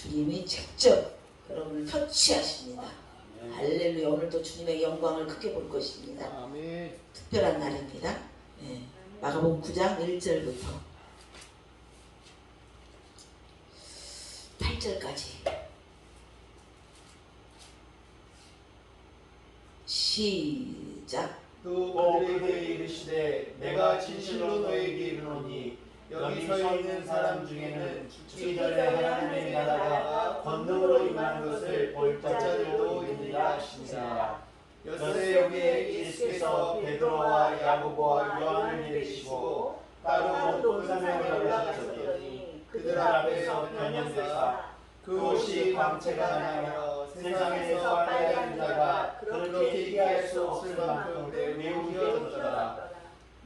주님이 직접 여러분을 터치하십니다. 할렐루야. 오늘도 주님의 영광을 크게 볼 것입니다. 아멘. 특별한 날입니다. 네. 마가복음 9장 1절부터 8절까지 시작. 또 그들에게 이르시되 내가 진실로 너에게 이르노니 여기 서 있는 사람 중에는 죽기 전에 하나님의 나라가 권능으로 임하는 것을 볼 자들도 있느니라 하시니라. 여세 여기에 예수께서 베드로와 야고보와 요한을 내리시고 따로 높은 산에 올라가셨더니 그들 앞에서 변형되사 그 옷이 광채가 나며 세상에서 빨간 자가 그렇게 얘기할 수 없을 만큼 매우 희어졌더라.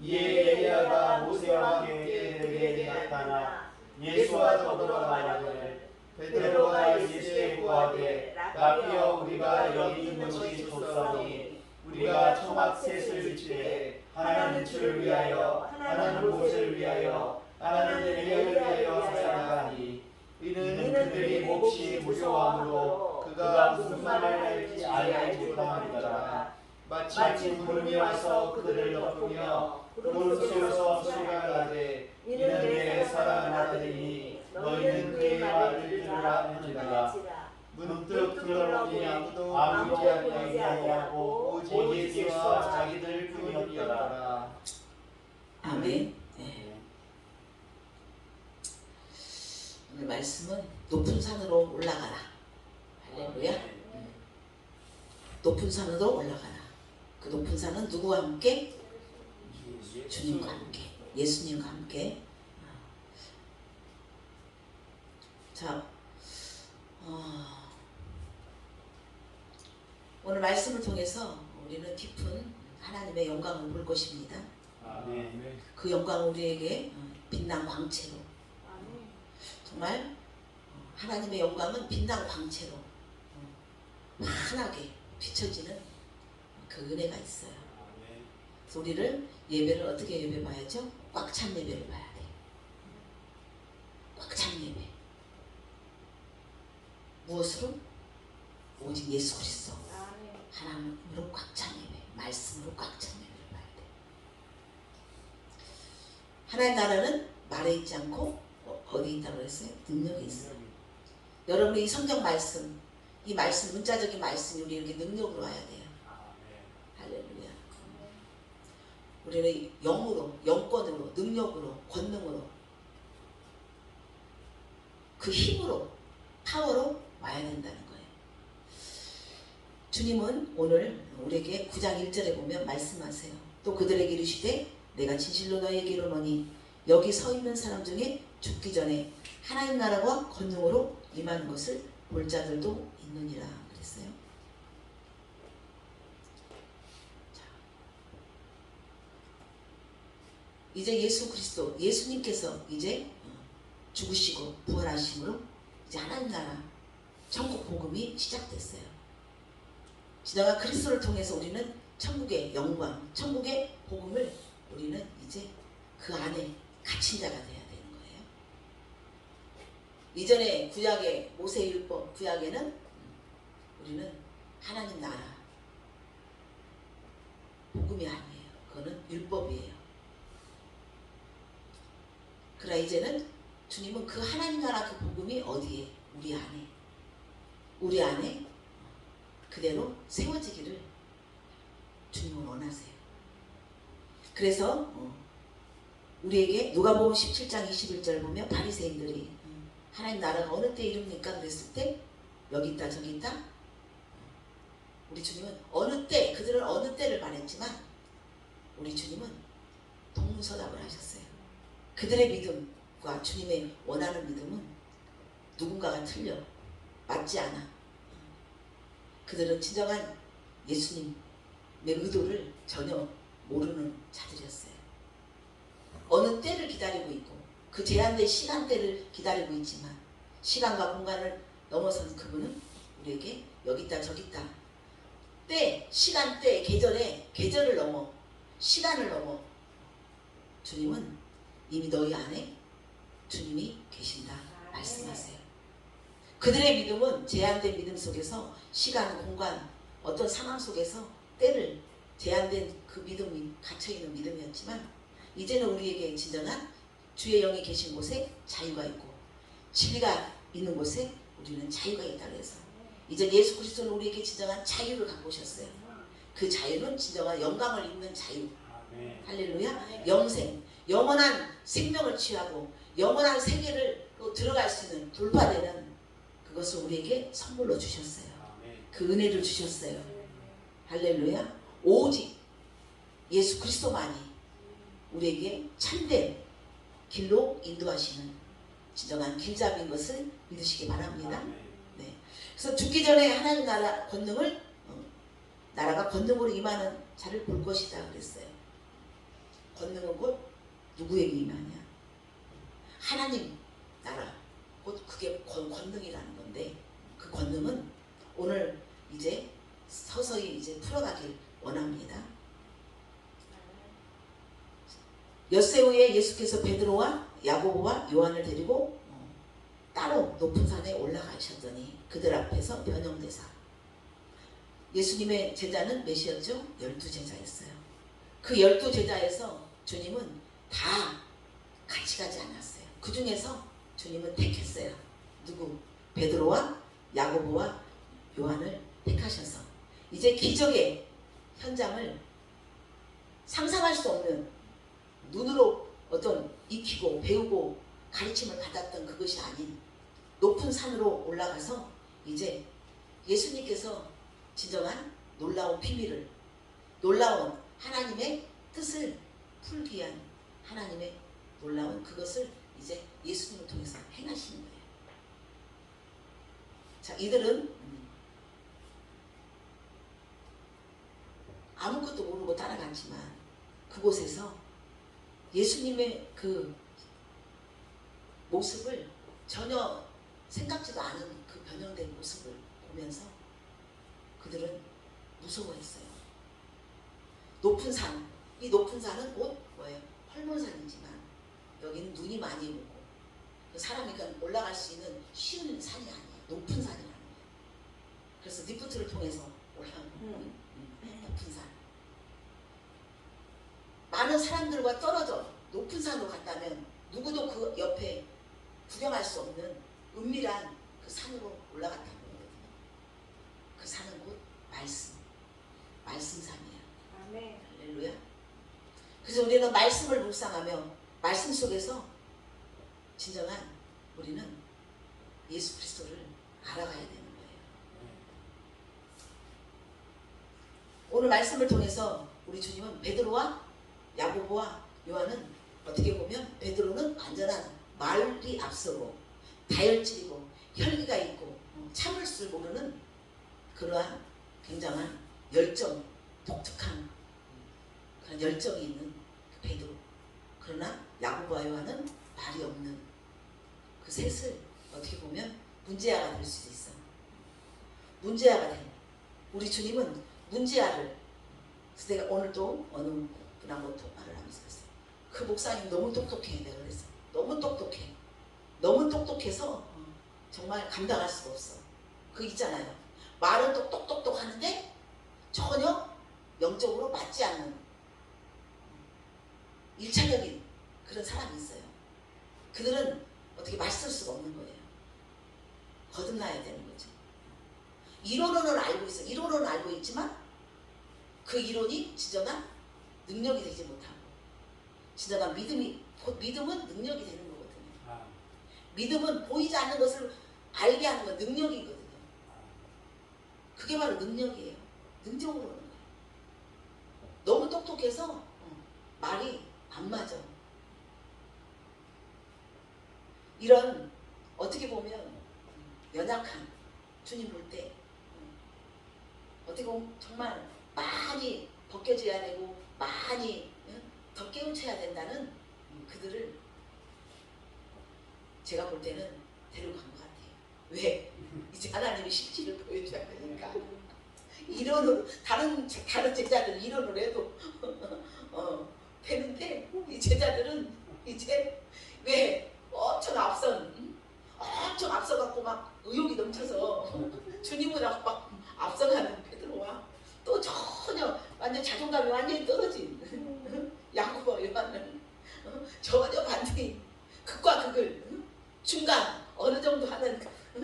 이에 엘리야가 모세와 함께 그에게 나타나 예수와 더불어 말하기를 베드로가 예수께 구하되 라비여 우리가 여기 있는 것이 좋사오니 우리가 초막셋을 지되 하나는 주를 위하여 하나는 모세를 위하여 하나는 엘리야를 위하여 하자가 하니 이는 그들이 몹시 무서워하므로 그가 무슨 말을 할지 알지 못함이더라. 마치 구름이 와서 그들을 덮으며 구름 속에서 소리가 나되 이는 내 사랑하는 아들이니 너희는 그의 말을 들으라 하니라. 문득 들어보니 아무도 보이지 아니하고 오직 예수와 자기들 뿐이었더라. 아멘. 네. 오늘 말씀은 높은 산으로 올라가라. 할렐루야. 높은 산으로 올라가라. 그 높은 산은 누구와 함께? 주님과 함께, 예수님과 함께. 자, 오늘 말씀을 통해서 우리는 깊은 하나님의 영광을 볼 것입니다. 아멘. 그 영광을 우리에게 빛난 광채로, 정말 하나님의 영광은 빛난 광채로 환하게 비춰지는 그 은혜가 있어요. 그래서 우리를 예배를 어떻게 예배 봐야죠? 꽉 찬 예배를 봐야 돼. 꽉 찬 예배. 무엇으로? 오직 예수 그리스도 하나님으로 꽉 찬 예배, 말씀으로 꽉 찬 예배를 봐야 돼. 하나님의 나라는 말에 있지 않고 어디 있다고 그랬어요? 능력이 있어요. 여러분이 이 성경 말씀, 이 말씀, 문자적인 말씀이 우리 이렇게 능력으로 와야 돼요. 할렐루야. 우리는 영으로, 영권으로, 능력으로, 권능으로, 그 힘으로, 파워로 와야 된다는 거예요. 주님은 오늘 우리에게 9장 1절에 보면 말씀하세요. 또 그들에게 이르시되 내가 진실로 너희에게 이르노니 여기 서 있는 사람 중에 죽기 전에 하나님 나라와 권능으로 임하는 것을 볼 자들도 있느니라 그랬어요. 자, 이제 예수 그리스도, 예수님께서 이제 죽으시고 부활하심으로 이제 하나님 나라, 천국 복음이 시작됐어요. 지나간 그리스도를 통해서 우리는 천국의 영광, 천국의 복음을 우리는 이제 그 안에 갇힌 자가 돼야 되는 거예요. 이전에 구약의 모세율법, 구약에는 우리는 하나님 나라, 복음이 아니에요. 그거는 율법이에요. 그러나 이제는 주님은 그 하나님 나라 그 복음이 어디에? 우리 안에 그대로 세워지기를 주님은 원하세요. 그래서 우리에게 누가복음 17장 21절 보면 바리새인들이 하나님 나라가 어느 때 이릅니까? 그랬을 때 여기 있다 저기 있다. 우리 주님은 어느 때, 그들은 어느 때를 말했지만 우리 주님은 동문서답을 하셨어요. 그들의 믿음과 주님의 원하는 믿음은 누군가가 틀려, 맞지 않아. 그들은 진정한 예수님의 의도를 전혀 모르는 자들이었어요. 어느 때를 기다리고 있고 그 제한된 시간대를 기다리고 있지만 시간과 공간을 넘어선 그분은 우리에게 여기 있다 저기 있다, 때, 시간대, 계절을 넘어, 시간을 넘어 주님은 이미 너희 안에 주님이 계신다 말씀하세요. 그들의 믿음은 제한된 믿음 속에서 시간, 공간, 어떤 상황 속에서 때를 제한된 그 믿음이 갇혀있는 믿음이었지만 이제는 우리에게 진정한 주의 영이 계신 곳에 자유가 있고 진리가 있는 곳에 우리는 자유가 있다 그래서 이제 예수 그리스도는 우리에게 진정한 자유를 갖고 오셨어요. 그 자유는 진정한 영광을 입는 자유. 할렐루야. 영생, 영원한 생명을 취하고 영원한 세계를 또 들어갈 수 있는 돌파되는 그것을 우리에게 선물로 주셨어요. 그 은혜를 주셨어요. 할렐루야. 오직 예수 그리스도만이 우리에게 참된 길로 인도하시는 진정한 길잡이인 것을 믿으시기 바랍니다. 네. 그래서 죽기 전에 하나님 나라 권능을 나라가 권능으로 임하는 자를 볼 것이다 그랬어요. 권능은 곧 누구에게 임하냐? 하나님 나라 곧 그게 권능이라는 건데 그 권능은 오늘 이제 서서히 이제 풀어가길 원합니다. 엿새 후에 예수께서 베드로와 야고보와 요한을 데리고 따로 높은 산에 올라가셨더니 그들 앞에서 변형되사 예수님의 제자는 몇이었죠? 12제자였어요. 그 12제자에서 주님은 다 같이 가지 않았어요. 그 중에서 주님은 택했어요. 누구? 베드로와 야고보와 요한을 택하셔서 이제 기적의 현장을 상상할 수 없는 눈으로 어떤 익히고 배우고 가르침을 받았던 그것이 아닌 높은 산으로 올라가서 이제 예수님께서 진정한 놀라운 비밀을 놀라운 하나님의 뜻을 풀기 위한 하나님의 놀라운 그것을 이제 예수님을 통해서 행하시는 거예요. 자, 이들은 아무것도 모르고 따라갔지만 그곳에서 예수님의 그 모습을 전혀 생각지도 않은 그 변형된 모습을 보면서 그들은 무서워했어요. 높은 산, 이 높은 산은 곧 뭐예요? 헐몬산이지만 여기는 눈이 많이 오고 사람이 올라갈 수 있는 쉬운 산이 아니에요. 높은 산이라는 거예요. 그래서 리프트를 통해서 올라가는 높은 산. 많은 사람들과 떨어져 높은 산으로 갔다면 누구도 그 옆에 구경할 수 없는 은밀한 그 산으로 올라갔다는 거거든요. 그 산은 곧 말씀산이에요. 아멘. 할렐루야. 그래서 우리는 말씀을 묵상하며 말씀 속에서 진정한 우리는 예수 그리스도를 알아가야 되는 거예요. 오늘 말씀을 통해서 우리 주님은 베드로와 야고보와 요한은 어떻게 보면 베드로는 완전한 말이 앞서고 다혈질이고 혈기가 있고 참을 줄 모르는 그러한 굉장한 열정, 독특한 그런 열정이 있는 그 베드로. 그러나 야고보와 요한은 말이 없는 그 셋을 어떻게 보면 문제아가 될 수도 있어. 문제아가 된 우리 주님은 문제아를. 그래서 내가 오늘 또 어느 분하고 통화를 하면서 그랬어요. 그 목사님 너무 똑똑해. 내가 그랬어. 너무 똑똑해. 너무 똑똑해서 정말 감당할 수가 없어. 그 있잖아요. 말은 또 똑똑똑 하는데 전혀 영적으로 맞지 않는 일차적인 그런 사람이 있어요. 그들은 어떻게 맞설 수가 없는 거예요. 거듭나야 되는 거죠. 이론은 알고 있어. 이론은 알고 있지만 그 이론이 진정한 능력이 되지 못하고 진정한 믿음은 능력이 되는 거거든요. 믿음은 보이지 않는 것을 알게 하는 건 능력이거든요. 그게 바로 능력이에요. 능력으로 오는 거예요. 너무 똑똑해서 말이 안 맞아. 이런 어떻게 보면 연약한 주님 볼 때 어떻게 보면 정말 많이 벗겨져야 되고 많이 더 깨우쳐야 된다는 그들을 제가 볼 때는 데려간 것 같아요. 왜? 이제 하나님이 실질을 보여줘야 되니까. 이론으로 다른 제자들은 이론으로 해도 되는데 이 제자들은 이제 왜 엄청 앞선 쫙쫙 앞서갖고 막 의욕이 넘쳐서 주님보다 막 앞서가는 베드로와 또 전혀 완전 자존감이 완전히 떨어진 야고보와 요한은 전혀 반대인 극과 극을 중간 어느 정도 하는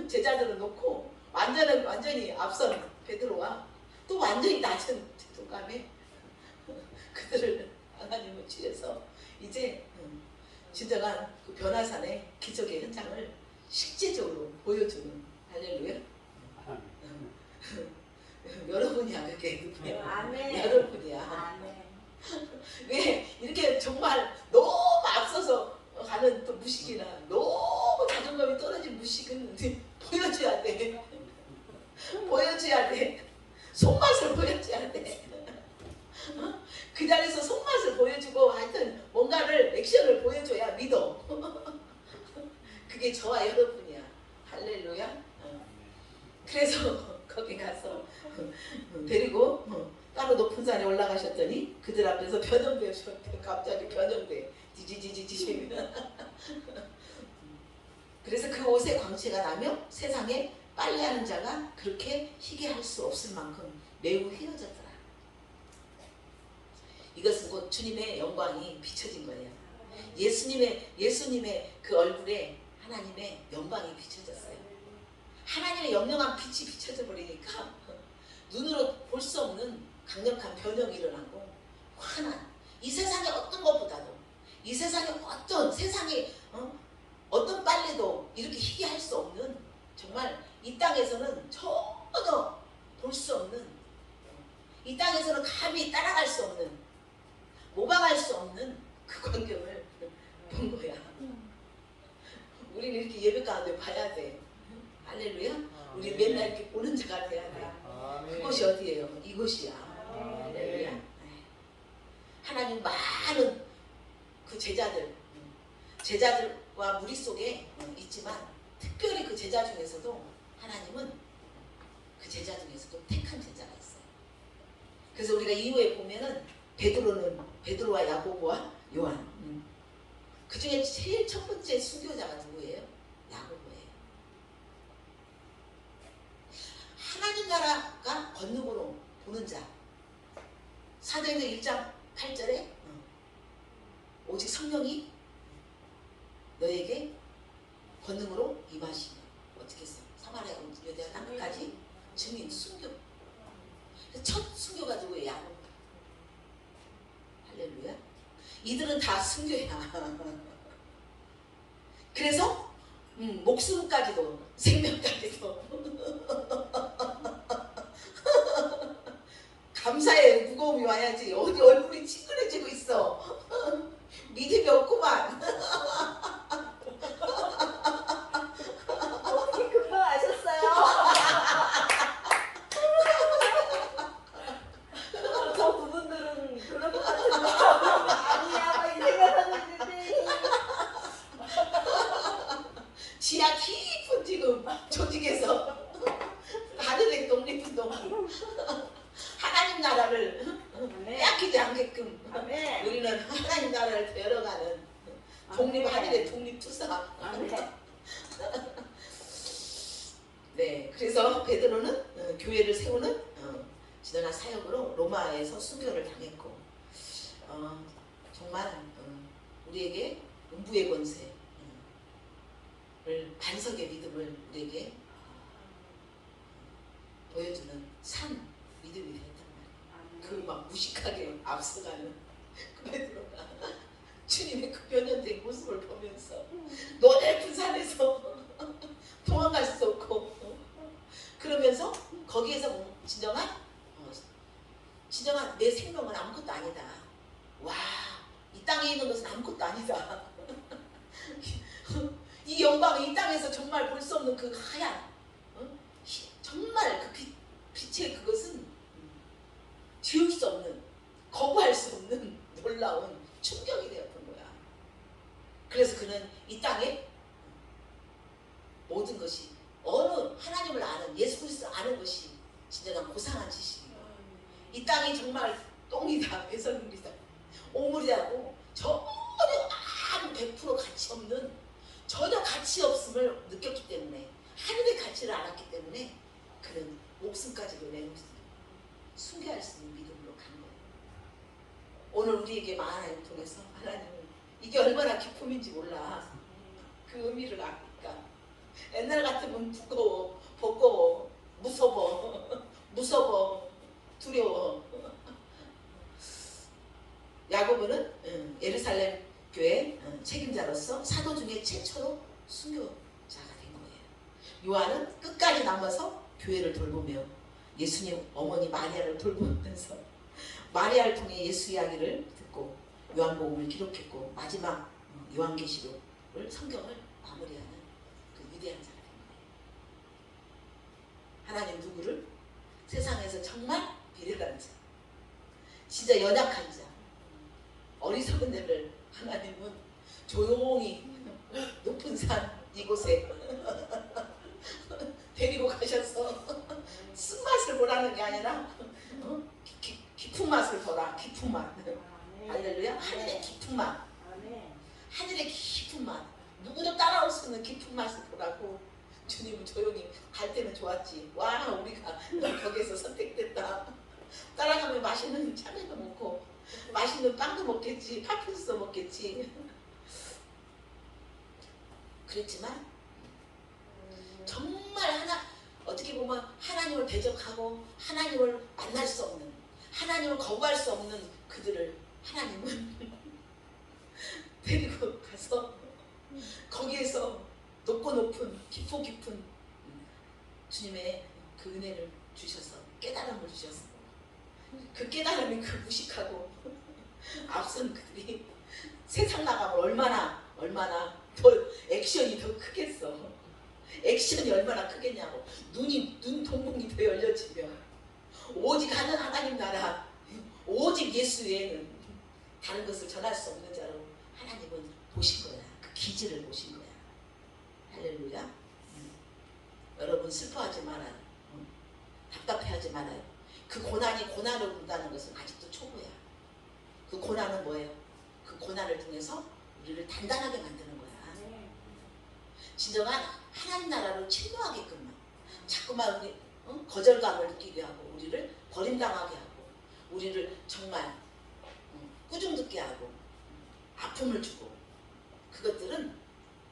제자들을 놓고 완전히 앞선 베드로와 또 완전히 낮은 자존감에 그들을 하나님을 취해서 이제 진정한 그 변화산의 기적의 현장을 실제적으로 보여주는 할렐루야. 여러분이야 그게 누구야? 아멘. 여러분이야. 아멘. 왜 이렇게 정말 너무 앞서서 가는 또 무식이나 너무 자존감이 떨어진 무식은 보여줘야 돼. 보여줘야 돼. 손맛을 보여줘야 돼. 그 자리에서 손맛을 보여주고 하여튼 뭔가를 액션을 보여줘야 믿어. 그게 저와 여러분이야. 할렐루야. 그래서 거기 가서 데리고 따로 높은 산에 올라가셨더니 그들 앞에서 변형되셨대. 갑자기 변형돼. 지지지지지. 그래서 그 옷에 광채가 나며 세상에 빨래하는 자가 그렇게 희게 할 수 없을 만큼 매우 휘어졌더라. 이것은 곧 주님의 영광이 비춰진 거예요. 예수님의 그 얼굴에 하나님의 영광이 비춰졌어요. 하나님의 영영한 빛이 비춰져 버리니까 눈으로 볼 수 없는 강력한 변형이 일어나고 환한 이 세상의 어떤 것보다도 이 세상의 어떤 세상의 어떤 빨래도 이렇게 희게 할 수 없는 정말 이 땅에서는 전혀 볼 수 없는 이 땅에서는 감히 따라갈 수 없는 모방할 수 없는 그 광경을 본 거야. 우리는 이렇게 예배 가운데 봐야 돼. 할렐루야. 우리 맨날 이렇게 보는 자가 돼야 돼. 그곳이 어디예요? 이곳이야. 할렐루야. 하나님 많은 그 제자들과 무리 속에 있지만 특별히 그 제자 중에서도 하나님은 그 제자 중에서도 택한 제자가 있어요. 그래서 우리가 이후에 보면은 베드로와 야고보와 요한 그 중에 제일 첫 번째 순교자가 누구예요? 야고보예요. 하나님 나라가 권능으로 보는 자. 사도행전 1장 8절에 오직 성령이 너에게 권능으로 임하시면 어떻게 했어? 사마리아 유대와 땅끝까지 증인 순교. 첫 순교가 누구예요? 야고보. 할렐루야. 이들은 다 순교야. 그래서 목숨까지도 생명까지도 감사의 무거움이 와야지. 어디 얼굴이 찌그러지고 있어. 믿음이 없구만. 어떻게 금방 아셨어요? 저 부분들은 그런 것 같은데 아니야 막 이 생각하고 있는데 지하 깊은 지금 조직에서 하늘의 독립운동 하나님 나라를 빼앗기지 않게끔 아멘. 우리는 하나님 나라를 되어가는 독립 하늘의 독립투사. 아멘. 네, 그래서 베드로는 교회를 세우는 지도나 사역으로 로마에서 순교를 당했고 정말 우리에게 음부의 권세를 반석의 믿음을 우리에게 보여주는 산 믿음이 되었단 말이에요. 그 막 무식하게 앞서가는 그 베드로가 주님의 그 변현된 모습을 보면서 높은 산에서 도망갈 수 없고 그러면서 거기에서 진정한 내 생명은 아무것도 아니다. 와, 이 땅에 있는 것은 아무것도 아니다. 이 영광이 이 땅에서 정말 볼 수 없는 그 하얀 정말 그 빛의 그것은 지울 수 없는 거부할 수 없는 놀라운 충격이 되었던 거야. 그래서 그는 이 땅에 모든 것이 어느 하나님을 아는 예수 그리스도를 아는 것이 진정한 고상한 지식이에요. 이 땅이 정말 똥이다, 배설물이다, 오물이라고 전혀 아무 100% 가치 없는 전혀 가치 없음을 느꼈기 때문에, 하늘의 가치를 알았기 때문에 그는 목숨까지도 내놓습니다. 숨겨야 할 수 있는 믿음으로 간 거예요. 오늘 우리에게 하나님을 통해서 하나님은 이게 얼마나 기쁨인지 몰라. 그 의미를 아니까. 옛날 같으면 부끄러워, 버거워, 무서워, 무서워, 두려워. 야고보는 예루살렘 교회 책임자로서 사도 중에 최초로 순교자가 된 거예요. 요한은 끝까지 남아서 교회를 돌보며 예수님 어머니 마리아를 돌보면서 마리아를 통해 예수 이야기를 듣고 요한복음을 기록했고, 마지막 요한계시록을, 성경을 마무리하는 그 위대한 자가 된 거예요. 하나님 누구를? 세상에서 정말 비례한 자, 진짜 연약한 자, 어리석은 자를 하나님은 조용히 높은 산 이곳에 데리고 가셔서 쓴맛을 보라는 게 아니라 깊은 맛을 보라. 깊은 맛. 할렐루야. 하늘의 깊은 맛. 하늘의 깊은 맛. 누구도 따라올 수 없는 깊은 맛을 보라고 주님은 조용히. 갈 때는 좋았지. 와, 우리가 거기에서 선택됐다. 따라가면 맛있는 참외도 먹고 맛있는 빵도 먹겠지. 팥빙수도 먹겠지. 그랬지만 정말 어떻게 보면 하나님을 대적하고 하나님을 만날 수 없는, 하나님을 거부할 수 없는 그들을 하나님은 데리고 가서 거기에서 높고 높은 깊고 깊은 주님의 그 은혜를 주셔서 깨달음을 주셔서 그 깨달음이 그 무식하고 앞선 그들이 세상 나가면 얼마나 더 액션이 더 크겠어. 액션이 얼마나 크겠냐고. 눈 동공이 더 열려지며 오직 하나님 나라, 오직 예수 외에는 다른 것을 전할 수 없는 자로 하나님은 보신 거야. 그 기질을 보신 거야. 할렐루야. 여러분 슬퍼하지 말아요. 답답해하지 말아요. 그 고난이 고난을 본다는 것은 아직도 초보야. 그 고난은 뭐예요? 그 고난을 통해서 우리를 단단하게 만드는 거야. 진정한 하나님 나라로 침노하게끔만, 자꾸만 우리 거절감을 느끼게 하고, 우리를 버림당하게 하고, 우리를 정말 꾸중듣게 하고, 아픔을 주고, 그것들은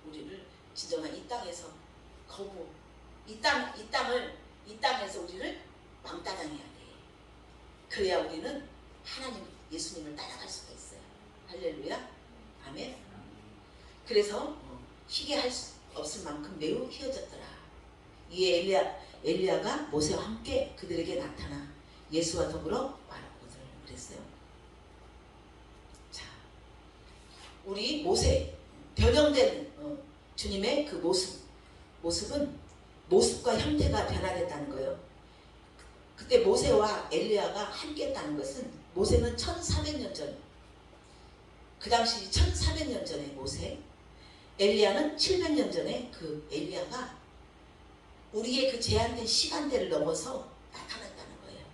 우리를 진정한 이 땅에서 거부, 이 땅에서 우리를 왕따당해야 돼. 그래야 우리는 하나님 예수님을 따라갈 수가 있어요. 할렐루야. 아멘. 그래서 희게 할 수 없을 만큼 매우 희어졌더라. 이에 엘리야가 모세와 함께 그들에게 나타나 예수와 더불어 말하거든 그랬어요. 자, 우리 모세 변형된 주님의 그 모습은 모습과 형태가 변화됐다는 거예요. 그때 모세와 엘리야가 함께 했다는 것은, 모세는 1400년 전, 그 당시 1400년 전의 모세, 엘리야는 700년 전에 그 엘리야가 우리의 그 제한된 시간대를 넘어서 나타났다는 거예요.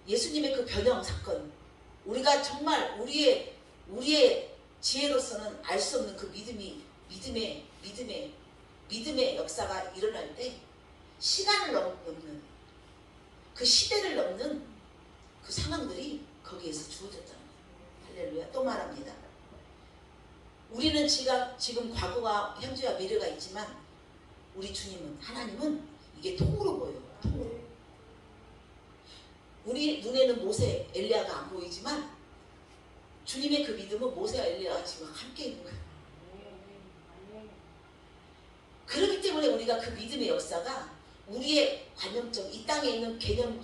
예수님의 그 변형 사건, 우리가 정말 우리의 지혜로서는 알 수 없는 그 믿음의 역사가 일어날 때 시간을 넘는, 그 시대를 넘는 그 상황들이 거기에서 주어졌다는 거예요. 할렐루야. 또 말합니다. 우리는 지금 과거와 현재와 미래가 있지만 우리 주님은, 하나님은 이게 통으로 보여요. 통으로. 우리 눈에는 모세, 엘리야가 안 보이지만 주님의 그 믿음은 모세와 엘리야가 지금 함께 있는 거예요. 그렇기 때문에 우리가 그 믿음의 역사가 우리의 관념적, 이 땅에 있는 개념을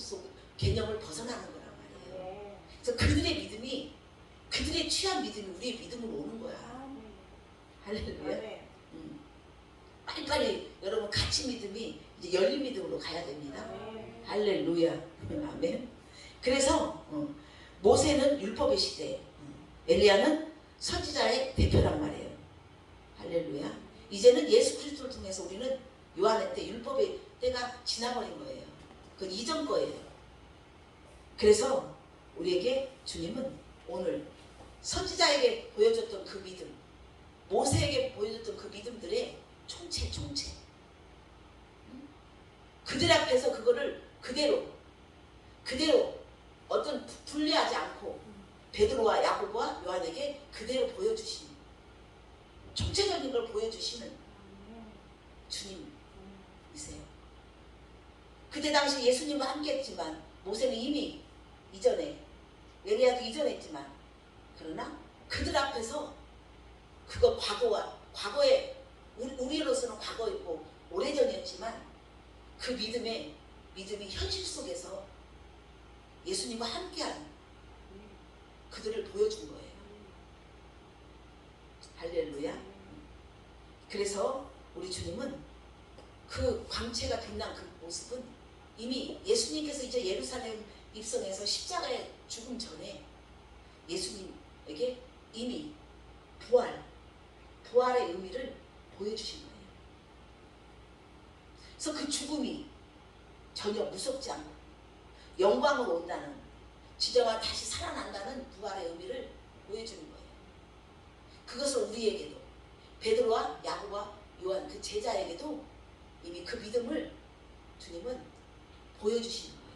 벗어나는 거란 말이에요. 그래서 그들의 믿음이, 그들의 취한 믿음이 우리의 믿음으로 오는 거야. 할렐루야. 빨리빨리 여러분 같이 믿음이 이제 열린 믿음으로 가야 됩니다. 할렐루야. 아멘. 그래서 모세는 율법의 시대, 엘리야는 선지자의 대표란 말이에요. 할렐루야. 이제는 예수 그리스도를 통해서 우리는 요한의 때, 율법의 때가 지나버린 거예요. 그건 이전 거예요. 그래서 우리에게 주님은 오늘 선지자에게 보여줬던 그 믿음, 모세에게 보여줬던 그 믿음들의 총체. 그들 앞에서 그거를 그대로 어떤 분리하지 않고 베드로와 야고보와 요한에게 그대로 보여주신, 총체적인 걸 보여주시는 주님이세요. 그때 당시 예수님과 함께 했지만 모세는 이미 이전에, 엘리야도 이전에 했지만, 그러나 그들 앞에서 그거 과거에 우리로서는 과거였고 오래전이었지만 그 믿음이 현실 속에서 예수님과 함께한 그들을 보여준 거예요. 할렐루야. 그래서 우리 주님은 그 광채가 빛난 그 모습은 이미 예수님께서 이제 예루살렘 입성해서 십자가에 죽음 전에 예수님에게 이미 부활의 의미를 보여주신 거예요. 그래서 그 죽음이 전혀 무섭지 않고 영광으로 온다는, 진정한 다시 살아난다는 부활의 의미를 보여주는 거예요. 그것을 우리에게도, 베드로와 야고보와 요한 그 제자에게도 이미 그 믿음을 주님은 보여주시는 거예요.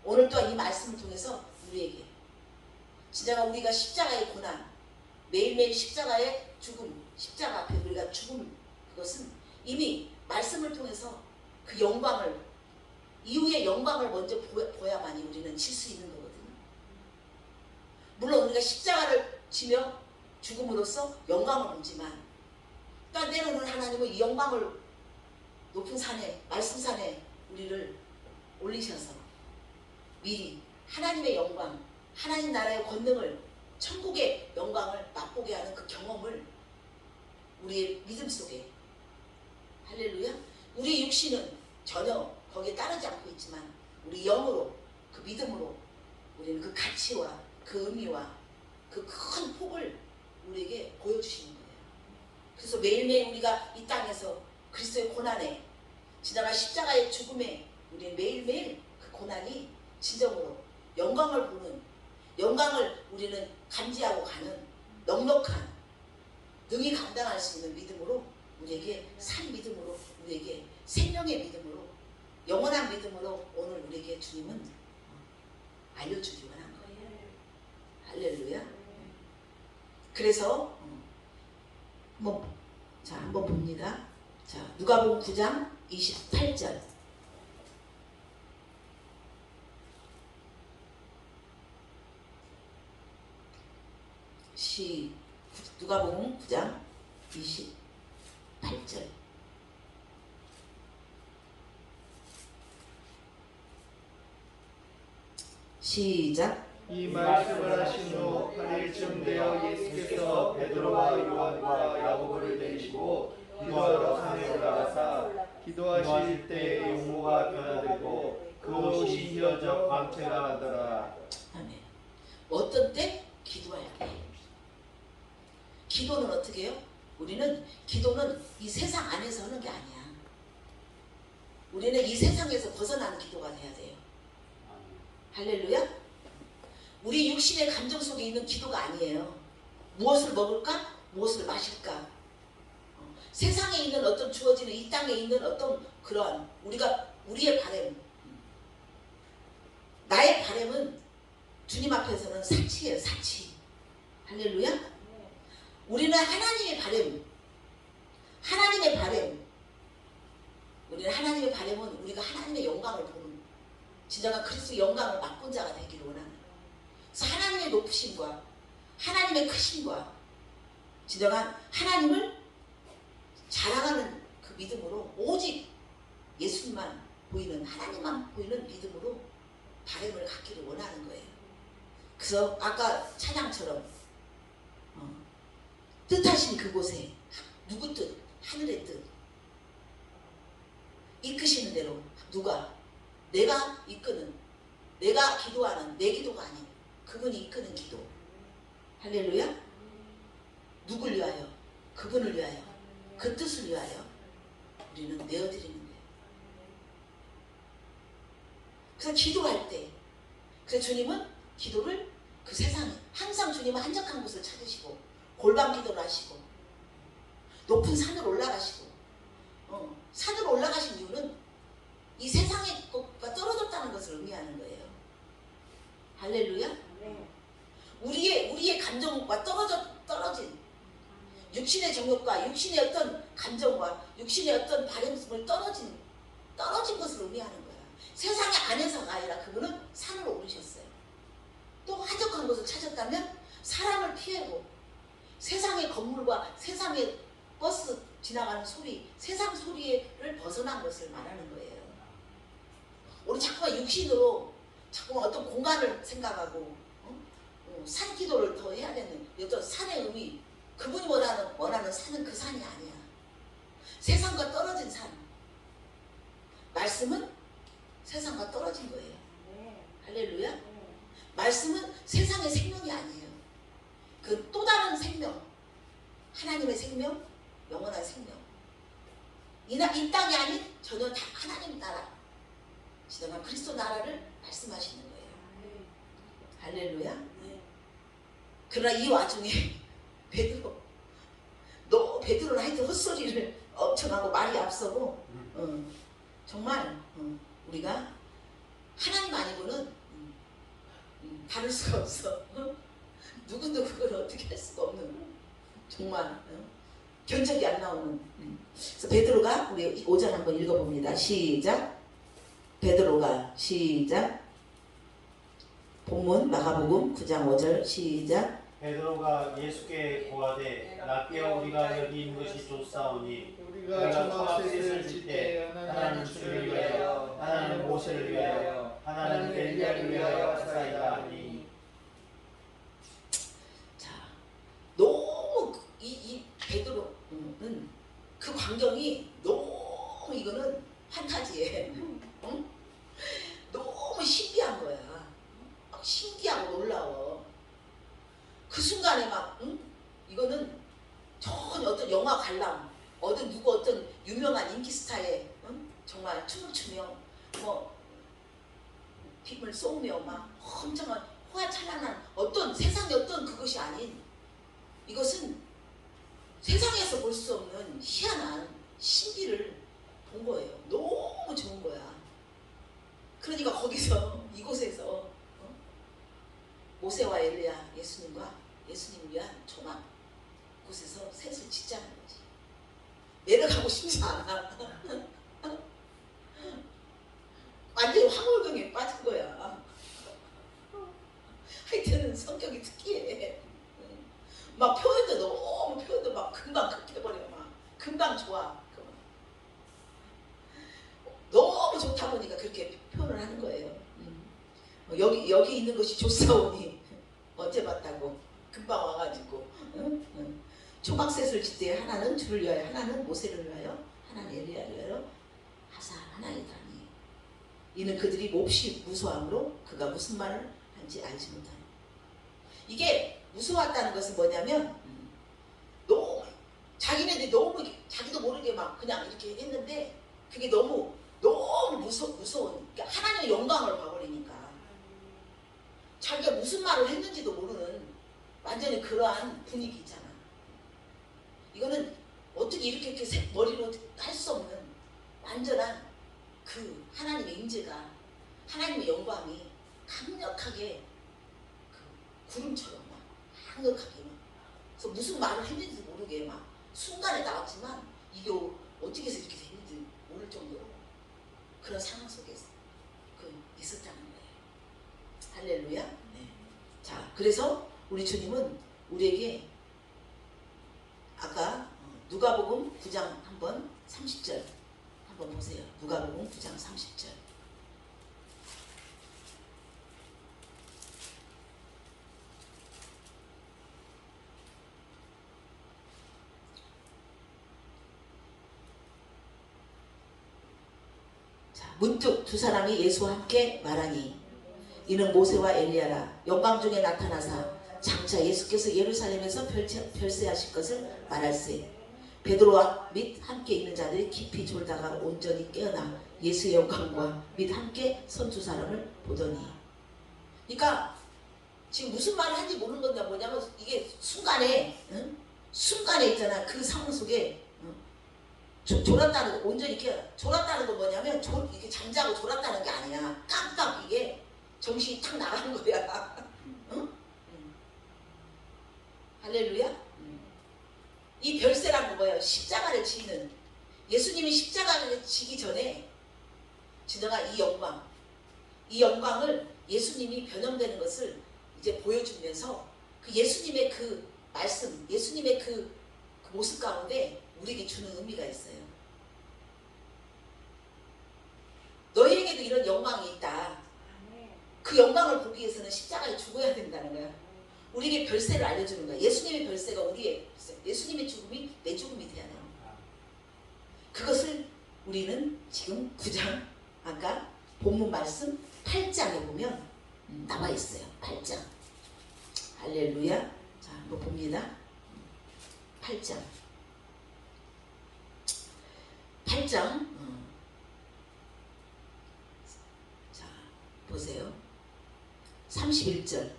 오늘 또한 이 말씀을 통해서 우리에게 진정한 우리가 십자가의 고난, 매일매일 십자가의 죽음, 십자가 앞에 우리가 죽음, 그것은 이미 말씀을 통해서 그 영광을, 이후의 영광을 먼저 보야만이 우리는 질 수 있는 거거든요. 물론 우리가 십자가를 지며 죽음으로써 영광을 보지만, 또 때로는 하나님은 이 영광을 높은 산에, 말씀산에 우리를 올리셔서 미리 하나님의 영광, 하나님 나라의 권능을, 천국의 영광을 맛보게 하는 그 경험을 우리의 믿음 속에, 할렐루야, 우리 육신은 전혀 거기에 따르지 않고 있지만 우리 영으로, 그 믿음으로 우리는 그 가치와 그 의미와 그 큰 폭을 우리에게 보여주시는 거예요. 그래서 매일매일 우리가 이 땅에서 그리스도의 고난에, 지나간 십자가의 죽음에 우리는 매일매일 그 고난이 진정으로 영광을 보는, 영광을 우리는 감지하고 가는 넉넉한, 능히 감당할 수 있는 믿음으로, 우리에게 산 믿음으로, 우리에게 생명의 믿음으로, 영원한 믿음으로 오늘 우리에게 주님은 알려주기 원한 거예요. 할렐루야. 그래서 한번 봅니다. 자, 누가복음 9장 28절. 누가복음 9장 28절. 시작. 이 말씀을 하신 후 8일쯤 되어 예수께서 베드로와 요한과 야고보를 데리시고 기도하러 산에 올라가사 기도하실 때 용모가 변화되고 그 옷이 휘어져 광채가 나더라. 아멘. 어떤 때? 기도할 때. 기도는 어떻게 해요? 기도는 이 세상 안에서 하는 게 아니야. 우리는 이 세상에서 벗어나는 기도가 돼야 돼요. 할렐루야. 우리 육신의 감정 속에 있는 기도가 아니에요. 무엇을 먹을까? 무엇을 마실까? 세상에 있는 어떤 주어지는, 이 땅에 있는 어떤 그러한 우리의 바램, 나의 바램은 주님 앞에서는 사치예요. 사치. 할렐루야. 우리는 하나님의 바램, 우리는 하나님의 바램은 우리가 하나님의 영광을 보는, 진정한 그리스도의 영광을 맛본 자가 되기를 원하는, 그래서 하나님의 높으심과 하나님의 크심과 진정한 하나님을 자랑하는 그 믿음으로, 오직 예수님만 보이는, 하나님만 보이는 믿음으로 바램을 갖기를 원하는 거예요. 그래서 아까 찬양처럼 뜻하신 그곳에, 누구 뜻? 하늘의 뜻. 이끄시는 대로, 누가? 내가 이끄는, 내가 기도하는 내 기도가 아닌 그분이 이끄는 기도. 할렐루야. 누굴 위하여? 그분을 위하여, 그 뜻을 위하여 우리는 내어드리는 거예요. 그래서 기도할 때, 그래서 주님은 기도를 그 세상 항상 주님은 한적한 곳을 찾으시고 골방 기도를 하시고 높은 산으로 올라가시고 산으로 올라가신 이유는 이 세상의 것과 떨어졌다는 것을 의미하는 거예요. 할렐루야. 네. 우리의 감정과 떨어진 육신의 정욕과 육신의 어떤 감정과 육신의 어떤 바램을 떨어진 것을 의미하는 거야. 세상의 안에서가 아니라 그분은 산으로 오르셨어요. 또 한적한 곳을 찾았다면 사람을 피하고 세상의 건물과 세상의 버스 지나가는 소리, 세상 소리를 벗어난 것을 말하는 거예요. 우리 자꾸만 육신으로 자꾸만 어떤 공간을 생각하고 산 기도를 더 해야 되는 어떤 산의 의미, 그분이 원하는 산은 그 산이 아니야. 세상과 떨어진 산. 말씀은 세상과 떨어진 거예요. 네. 할렐루야. 네. 말씀은 세상의 생명이 아니에요. 그 또 다른 생명, 하나님의 생명, 영원한 생명. 이 땅이 아닌 전혀 다 하나님 나라, 지나간 그리스도 나라를 말씀하시는 거예요. 할렐루야. 네. 그러나 이 와중에 베드로는 하여튼 헛소리를 엄청 하고 말이 앞서고 정말 우리가 하나님 아니고는 다룰 수가 없어. 누구도 그걸 어떻게 할 수가 없는 정말 견적이 안 나오는. 그래서 베드로가 우리 5절 한번 읽어봅니다. 시작. 베드로가 시작. 본문 마가복음 9장 5절 시작. 베드로가 예수께 고하되 랍비여 우리가 여기 있는 것이 좋사오니 우리가 초막셋을 짓때 하나는 주를 위하여 하나는 모세를 위하여 하나는 엘리야를 위하여 하사이다 하니. 자, 너무 이 베드로는 그 광경이 너무 이거는 판타지에 너무 신비한 거야. 막 신기하고 놀라워. 그 순간에 막 이거는 전혀 어떤 영화 관람, 어떤 유명한 인기 스타의 정말 춤을 추며 빔을 쏘며 막 엄청난 호화찬란한 어떤 세상의 어떤 그것이 아닌, 이것은 세상에서 볼 수 없는 희한한 신비를 본 거예요. 너무 좋은 거야. 그러니까 거기서 이곳에서 모세와 엘리야 예수님을 위한 초막 곳에서 셋을 짓자는 거지. 내려가고 싶지 않아. 완전히 황홀경에 빠진 거야. 하여튼 성격이 특이해. 막 표현도 막 금방 급해버려. 막 금방 좋아. 너무 좋다 보니까 그렇게 표현을 하는 거예요. 여기 있는 것이 좋사오니 언제 봤다고 금방 와가지고 초막셋을 짓되 하나는 주를 위하여 하나는 모세를 위하여 하나는 엘리야를 위하여 하나이다니. 이는 그들이 몹시 무서함으로 그가 무슨 말을 한지 알지 못하니. 이게 무서웠다는 것은 뭐냐면 너무 자기네들이 너무 자기도 모르게 막 그냥 이렇게 했는데 그게 너무 무서운, 그러니까 하나님의 영광을 봐버리니까 자기가 무슨 말을 했는지도 모르는 완전히 그러한 분위기 있잖아. 이거는 어떻게 이렇게 머리로 할 수 없는 완전한 그 하나님의 임재가, 하나님의 영광이 강력하게 그 구름처럼 막 강력하게 막, 그래서 무슨 말을 했는지도 모르게 막 순간에 나왔지만 이게 어떻게 해서 이렇게 됐는지 모를 정도로 그런 상황 속에서 있었다는 거예요. 할렐루야. 네. 자, 그래서 우리 주님은 우리에게 아까 누가복음 9장 한번 30절 한번 보세요. 누가복음 9장 30절. 문득 두 사람이 예수와 함께 말하니 이는 모세와 엘리야라. 영광 중에 나타나사 장차 예수께서 예루살렘에서 별세하실 것을 말할세. 베드로와 및 함께 있는 자들이 깊이 졸다가 온전히 깨어나 예수의 영광과 및 함께 선 두 사람을 보더니. 그러니까 지금 무슨 말을 하는지 모르는 건데 뭐냐면 이게 순간에 순간에 있잖아. 그 상황 속에 졸았다는 거, 온전히 이렇게 졸았다는 건 뭐냐면 이렇게 잠자고 졸았다는 게 아니야. 깜빡 이게 정신이 탁 나가는 거야. 응? 할렐루야. 이 별세란 거 뭐예요? 십자가를 지는, 예수님이 십자가를 지기 전에 진정한 이 영광을 예수님이 변형되는 것을 이제 보여주면서 그 예수님의 그 말씀, 예수님의 그 모습 가운데 우리에게 주는 의미가 있어요. 너희에게도 이런 영광이 있다. 그 영광을 보기 위해서는 십자가에 죽어야 된다는 거야. 우리에게 별세를 알려주는 거야. 예수님의 별세가 우리의 별세, 예수님의 죽음이 내 죽음이 돼야 돼요. 그것을 우리는 지금 9장 아까 본문 말씀 8장에 보면 나와 있어요. 8장. 할렐루야. 자, 한번 봅니다. 8장. 8장. 자, 보세요. 31절.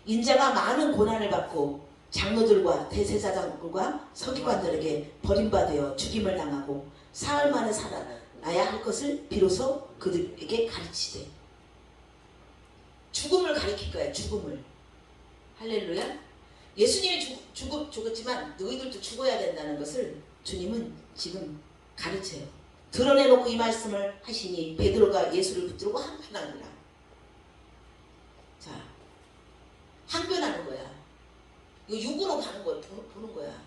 인자가 많은 고난을 받고 장로들과 대제사장들과 서기관들에게 버림받아 죽임을 당하고 사흘 만에 살아나야 할 것을 비로소 그들에게 가르치되. 죽음을 가리킬 거야. 죽음을. 할렐루야. 예수님이 죽었지만 너희들도 죽어야 된다는 것을 주님은 지금 가르쳐요. 드러내놓고 이 말씀을 하시니 베드로가 예수를 붙들고 항변하느라. 자, 항변하는 거야. 이거 육으로 보는 거야.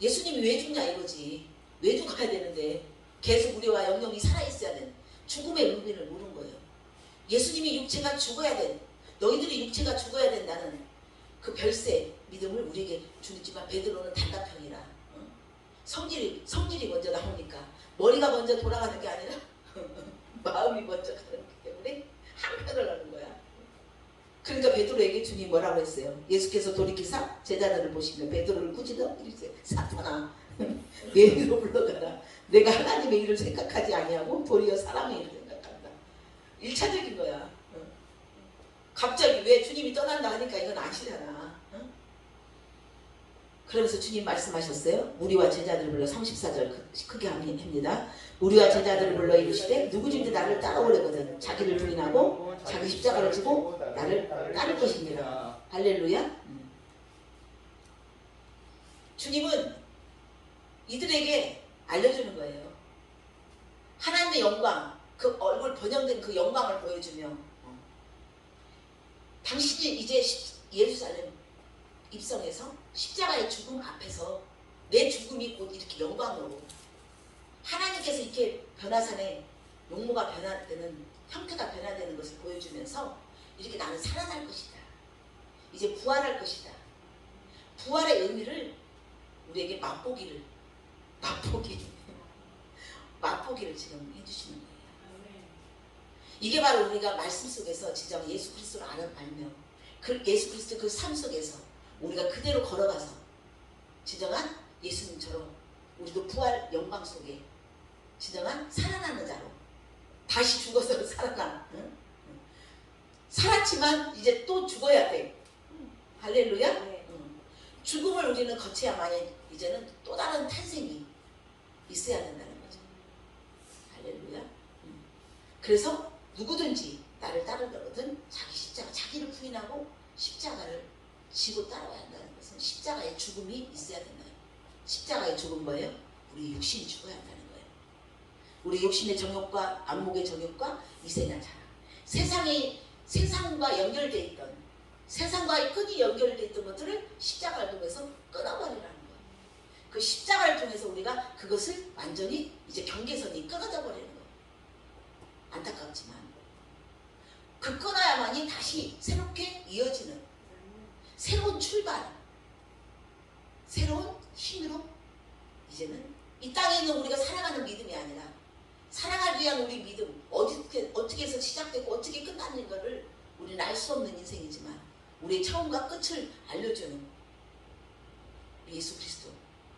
예수님이 왜 죽냐 이거지. 왜 죽어야 되는데 계속 우리와 영영이 살아있어야 되는 죽음의 의미를 모르는 거예요. 예수님이 육체가 죽어야 된, 너희들이 육체가 죽어야 된다는 그 별세 믿음을 우리에게 주지만 베드로는 단답형이라 성질이 먼저 나오니까 머리가 먼저 돌아가는 게 아니라 마음이 먼저 가는 기 때문에 항변을 하는 거야. 그러니까 베드로에게 주님 뭐라고 했어요? 예수께서 돌이키사 제자들을 보시며 베드로를 꾸짖어 이르세요. 사탄아 내 일로 불러가라. 내가 하나님의 일을 생각하지 아니하고 도리어 사람의 일을 생각한다. 1차적인 거야. 갑자기 왜 주님이 떠난다 하니까 이건 아니잖아. 그러면서 주님 말씀하셨어요. 무리와 제자들을 불러 34절 크게 합니다. 무리와 제자들을 불러 이르시되 누구든지 나를 따라오려거든 자기를 부인하고 자기 십자가를 지고 나를 따를 것이니라. 할렐루야. 주님은 이들에게 알려주는 거예요. 하나님의 영광, 그 얼굴 번영된 그 영광을 보여주며 당신이 이제 예루살렘 입성해서 십자가의 죽음 앞에서 내 죽음이 곧 이렇게 영광으로 하나님께서 이렇게 변화산에 용모가 변화되는 형태가 변화되는 것을 보여주면서 이렇게 나는 살아날 것이다. 이제 부활할 것이다. 부활의 의미를 우리에게 맛보기를 지금 해주시는 거예요. 이게 바로 우리가 말씀 속에서 진정 예수 그리스도를 알며 그 예수 그리스도 그 삶 속에서 우리가 그대로 걸어가서 진정한 예수님처럼 우리도 부활 영광 속에 진정한 살아나는 자로 다시 죽어서 살아나. 살았지만 이제 또 죽어야 돼. 할렐루야. 네. 죽음을 우리는 거쳐야만 이제는 또 다른 탄생이 있어야 된다는 거죠. 할렐루야. 그래서 누구든지 나를 따르거든 자기 십자가, 자기를 부인하고 십자가를 지고 따라와야 한다는 것은 십자가의 죽음이 있어야 된다. 십자가의 죽음 뭐예요? 우리 육신이 죽어야 한다는 거예요. 우리 육신의 정욕과 안목의 정욕과 이생한 자랑, 세상과 연결되어 있던, 세상과의 끈이 연결되어 있던 것들을 십자가를 통해서 끊어버리라는 거예요. 그 십자가를 통해서 우리가 그것을 완전히 이제 경계선이 끊어져 버리는 거예요. 안타깝지만 그 끊어야만이 다시 새롭게 이어지는 새로운 출발, 새로운 힘으로 이제는 이 땅에 있는 우리가 살아가는 믿음이 아니라 살아가기 위한 우리 믿음, 어떻게 해서 시작되고 어떻게 끝나는 것을 우리는 알 수 없는 인생이지만 우리의 처음과 끝을 알려주는 예수 그리스도.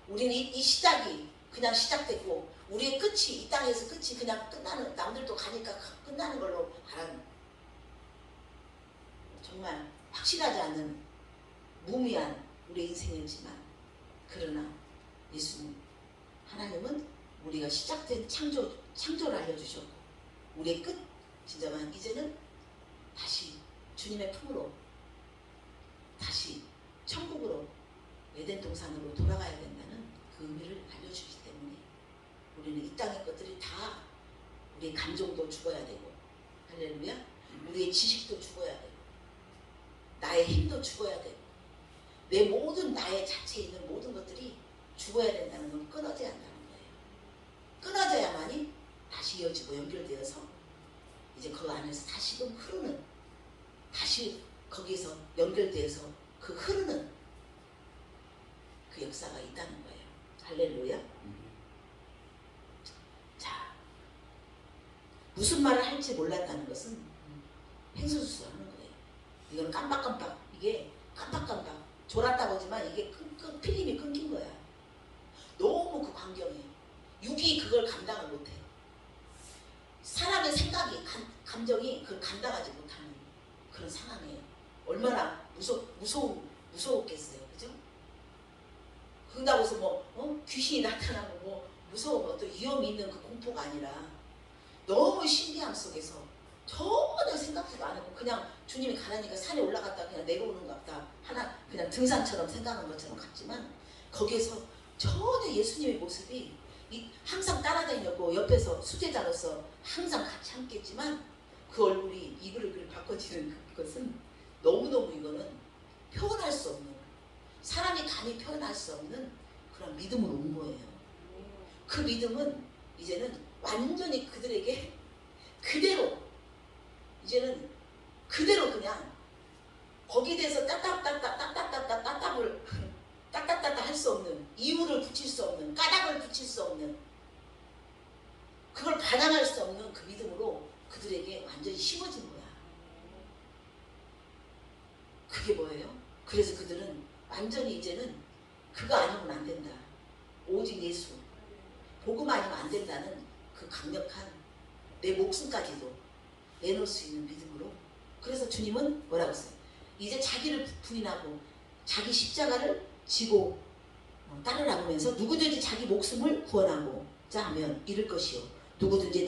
우리는 이 시작이 그냥 시작됐고 우리의 끝이 이 땅에서 끝이 그냥 끝나는 남들도 가니까 끝나는 걸로 바라는 정말 확실하지 않은 무미한 우리의 인생이지만 그러나 예수님 하나님은 우리가 시작된 창조를 알려주셨고 우리의 끝 진정한 이제는 다시 주님의 품으로 다시 천국으로 에덴 동산으로 돌아가야 된다는 그 의미를 알려주기 때문에 우리는 이 땅의 것들이 다 우리의 감정도 죽어야 되고 할렐루야 우리의 지식도 죽어야 되고 나의 힘도 죽어야 되고 내 모든 나의 자체에 있는 모든 것들이 죽어야 된다는 건 끊어져야 한다는 거예요. 끊어져야만이 다시 이어지고 연결되어서 이제 그 안에서 다시금 흐르는 다시 거기서 연결되어서 그 흐르는 그 역사가 있다는 거예요. 할렐루야. 자, 무슨 말을 할지 몰랐다는 것은 횡설수설하는 거예요. 이건 깜빡깜빡 이게 깜빡깜빡 졸았다고 하지만 이게 필름이 끊긴 거야. 너무 그 광경에 육이 그걸 감당을 못해. 사람의 생각이 감정이 그걸 감당하지 못하는 그런 상황이에요. 얼마나 무서웠겠어요. 그죠? 그런다고 해서 귀신이 나타나고 무서운 어떤 위험이 있는 그 공포가 아니라 너무 신비함 속에서 전혀 생각지도 않고 그냥 주님이 가라니까 산에 올라갔다 그냥 내려오는가 보다 하나 그냥 등산처럼 생각하는 것처럼 같지만 거기에서 전혀 예수님의 모습이 항상 따라다니려고 옆에서 수제자로서 항상 같이 함께했지만 그 얼굴이 이글이글 바꿔지는 그것은 너무너무 이거는 표현할 수 없는 사람이 감히 표현할 수 없는 그런 믿음으로 온 거예요. 그 믿음은 이제는 완전히 그들에게 그대로 이제는 그대로 그냥 거기에 대해서 따따따따 할 수 없는 이유를 붙일 수 없는 까닭을 붙일 수 없는 그걸 반항할 수 없는 그 믿음으로 그들에게 완전히 심어진 거야. 그게 뭐예요? 그래서 그들은 완전히 이제는 그거 아니면 안 된다. 오직 예수 복음 아니면 안 된다는 그 강력한 내 목숨까지도 내놓을 수 있는 믿음으로 그래서 주님은 뭐라고 했어요? 이제 자기를 부인하고 자기 십자가를 지고 따르라고 하면서 누구든지 자기 목숨을 구원하고자 하면 잃을 것이요 누구든지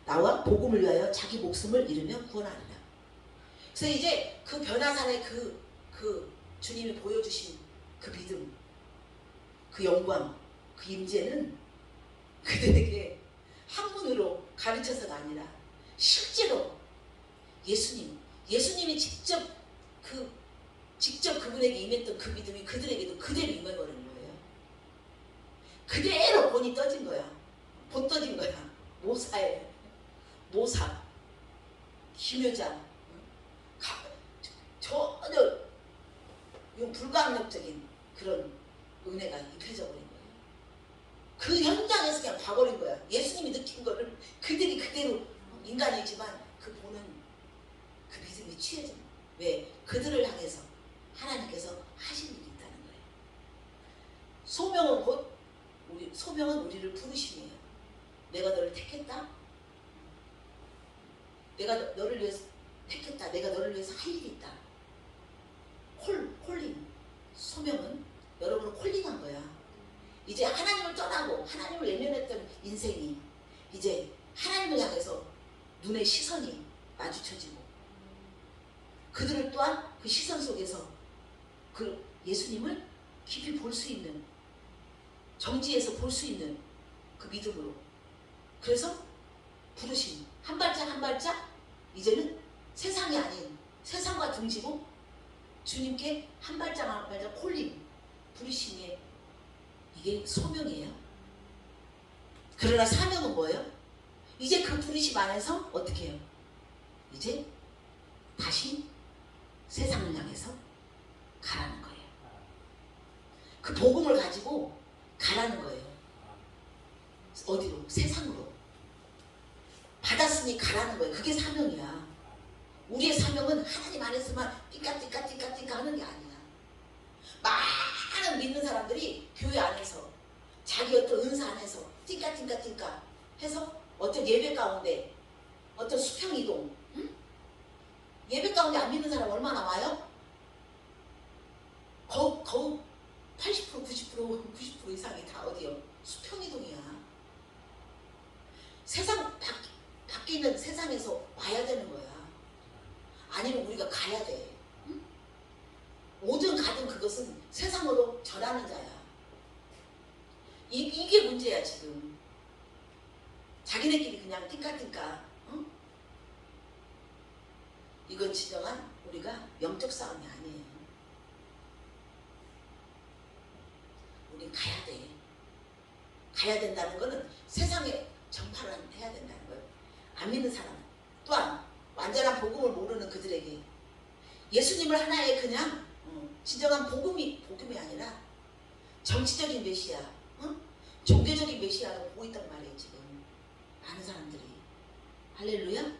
나와 복음을 위하여 자기 목숨을 잃으면 구원하리라. 그래서 이제 그 변화산의 그 주님이 보여주신 그 믿음 그 영광 그 임재는 그들에게 학문으로 가르쳐서가 아니라 실제로 예수님이 직접 그분에게 임했던 그 믿음이 그들에게도 그대로 임해버리는 거예요. 그대로 본이 떠진 거야. 본 떠진 거야. 모사, 기묘자, 전혀 불가항력적인 그런 은혜가 입혀져 버린 거예요. 그 현장에서 그냥 봐버린 거야. 예수님이 느낀 거를 그들이 그대로 인간이지만 그 보는 그 믿음이 취해져. 왜? 그들을 향해서 하나님께서 하신 일이 있다는 거예요. 소명은 우리를 부르심이에요. 내가 너를 택했다. 내가 너를 위해서 택했다. 내가 너를 위해서 할 일이 있다. 콜링. 소명은 여러분을 콜링한 거야. 이제 하나님을 떠나고 하나님을 외면했던 인생이 이제 하나님을 향해서 눈의 시선이 마주쳐지고 그들을 또한 그 시선 속에서 그 예수님을 깊이 볼 수 있는 정지에서 볼 수 있는 그 믿음으로 그래서 부르심 한 발짝 한 발짝 이제는 세상이 아닌 세상과 등지고 주님께 한 발짝 한 발짝 콜링 부르심이 이게 소명이에요. 그러나 사명은 뭐예요? 이제 그 부르심 안에서 어떻게 해요? 이제 다시 세상을 향해서 가라는 거예요. 그 복음을 가지고 가라는 거예요. 어디로? 세상으로. 받았으니 가라는 거예요. 그게 사명이야. 우리의 사명은 하나님 안에서만 띠까띠까 하는 게 아니야. 많은 믿는 사람들이 교회 안에서 자기 어떤 은사 안에서 띵까 해서 어떤 예배 가운데 어떤 수평이동, 응? 예배 가운데 안 믿는 사람 얼마나 와요? 거의 80% 90% 이상이 다 어디요? 수평이동이야. 세상 바뀌는 세상에서 와야 되는 거야. 아니면 우리가 가야 돼. 응? 오든 가든 그것은 세상으로 전하는 자야. 이게 문제야 지금. 자기네끼리 그냥 띵까띵까. 응? 이건 진정한 우리가 영적 싸움이 아니에요. 우리 가야 돼. 가야 된다는 거는 세상에 전파를 해야 된다는 거예요. 안 믿는 사람 또한 완전한 복음을 모르는 그들에게 예수님을 하나의 그냥 진정한 복음이 아니라 정치적인 메시아, 종교적인 메시아로 보인단 말이에요. 지금 많은 사람들이. 할렐루야.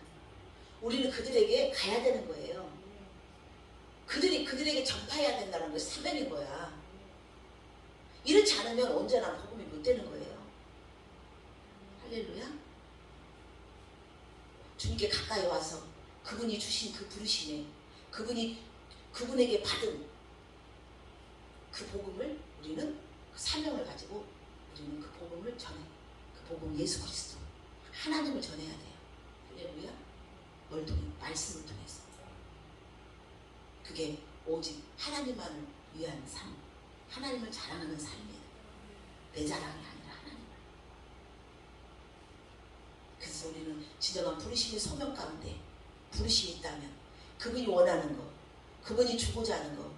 우리는 그들에게 가야 되는 거예요. 그들에게 전파해야 된다는 것이 사명인 거야. 이렇지 않으면 온전한 복음이 못 되는 거예요. 할렐루야. 주님께 가까이 와서 그분이 주신 그 부르심에 그분에게 받은 그 복음을 우리는 그 사명을 가지고 우리는 그 복음을 전해. 그 복음 예수 그리스도 하나님을 전해야 돼요. 할렐루야. 뭘 통해? 말씀을 통해서. 그게 오직 하나님만을 위한 삶, 하나님을 자랑하는 삶이에요. 내 자랑이 아니라 하나님을. 그래서 우리는 진정한 부르심의 소명 가운데 부르심이 있다면 그분이 원하는 것, 그분이 주고자 하는 것,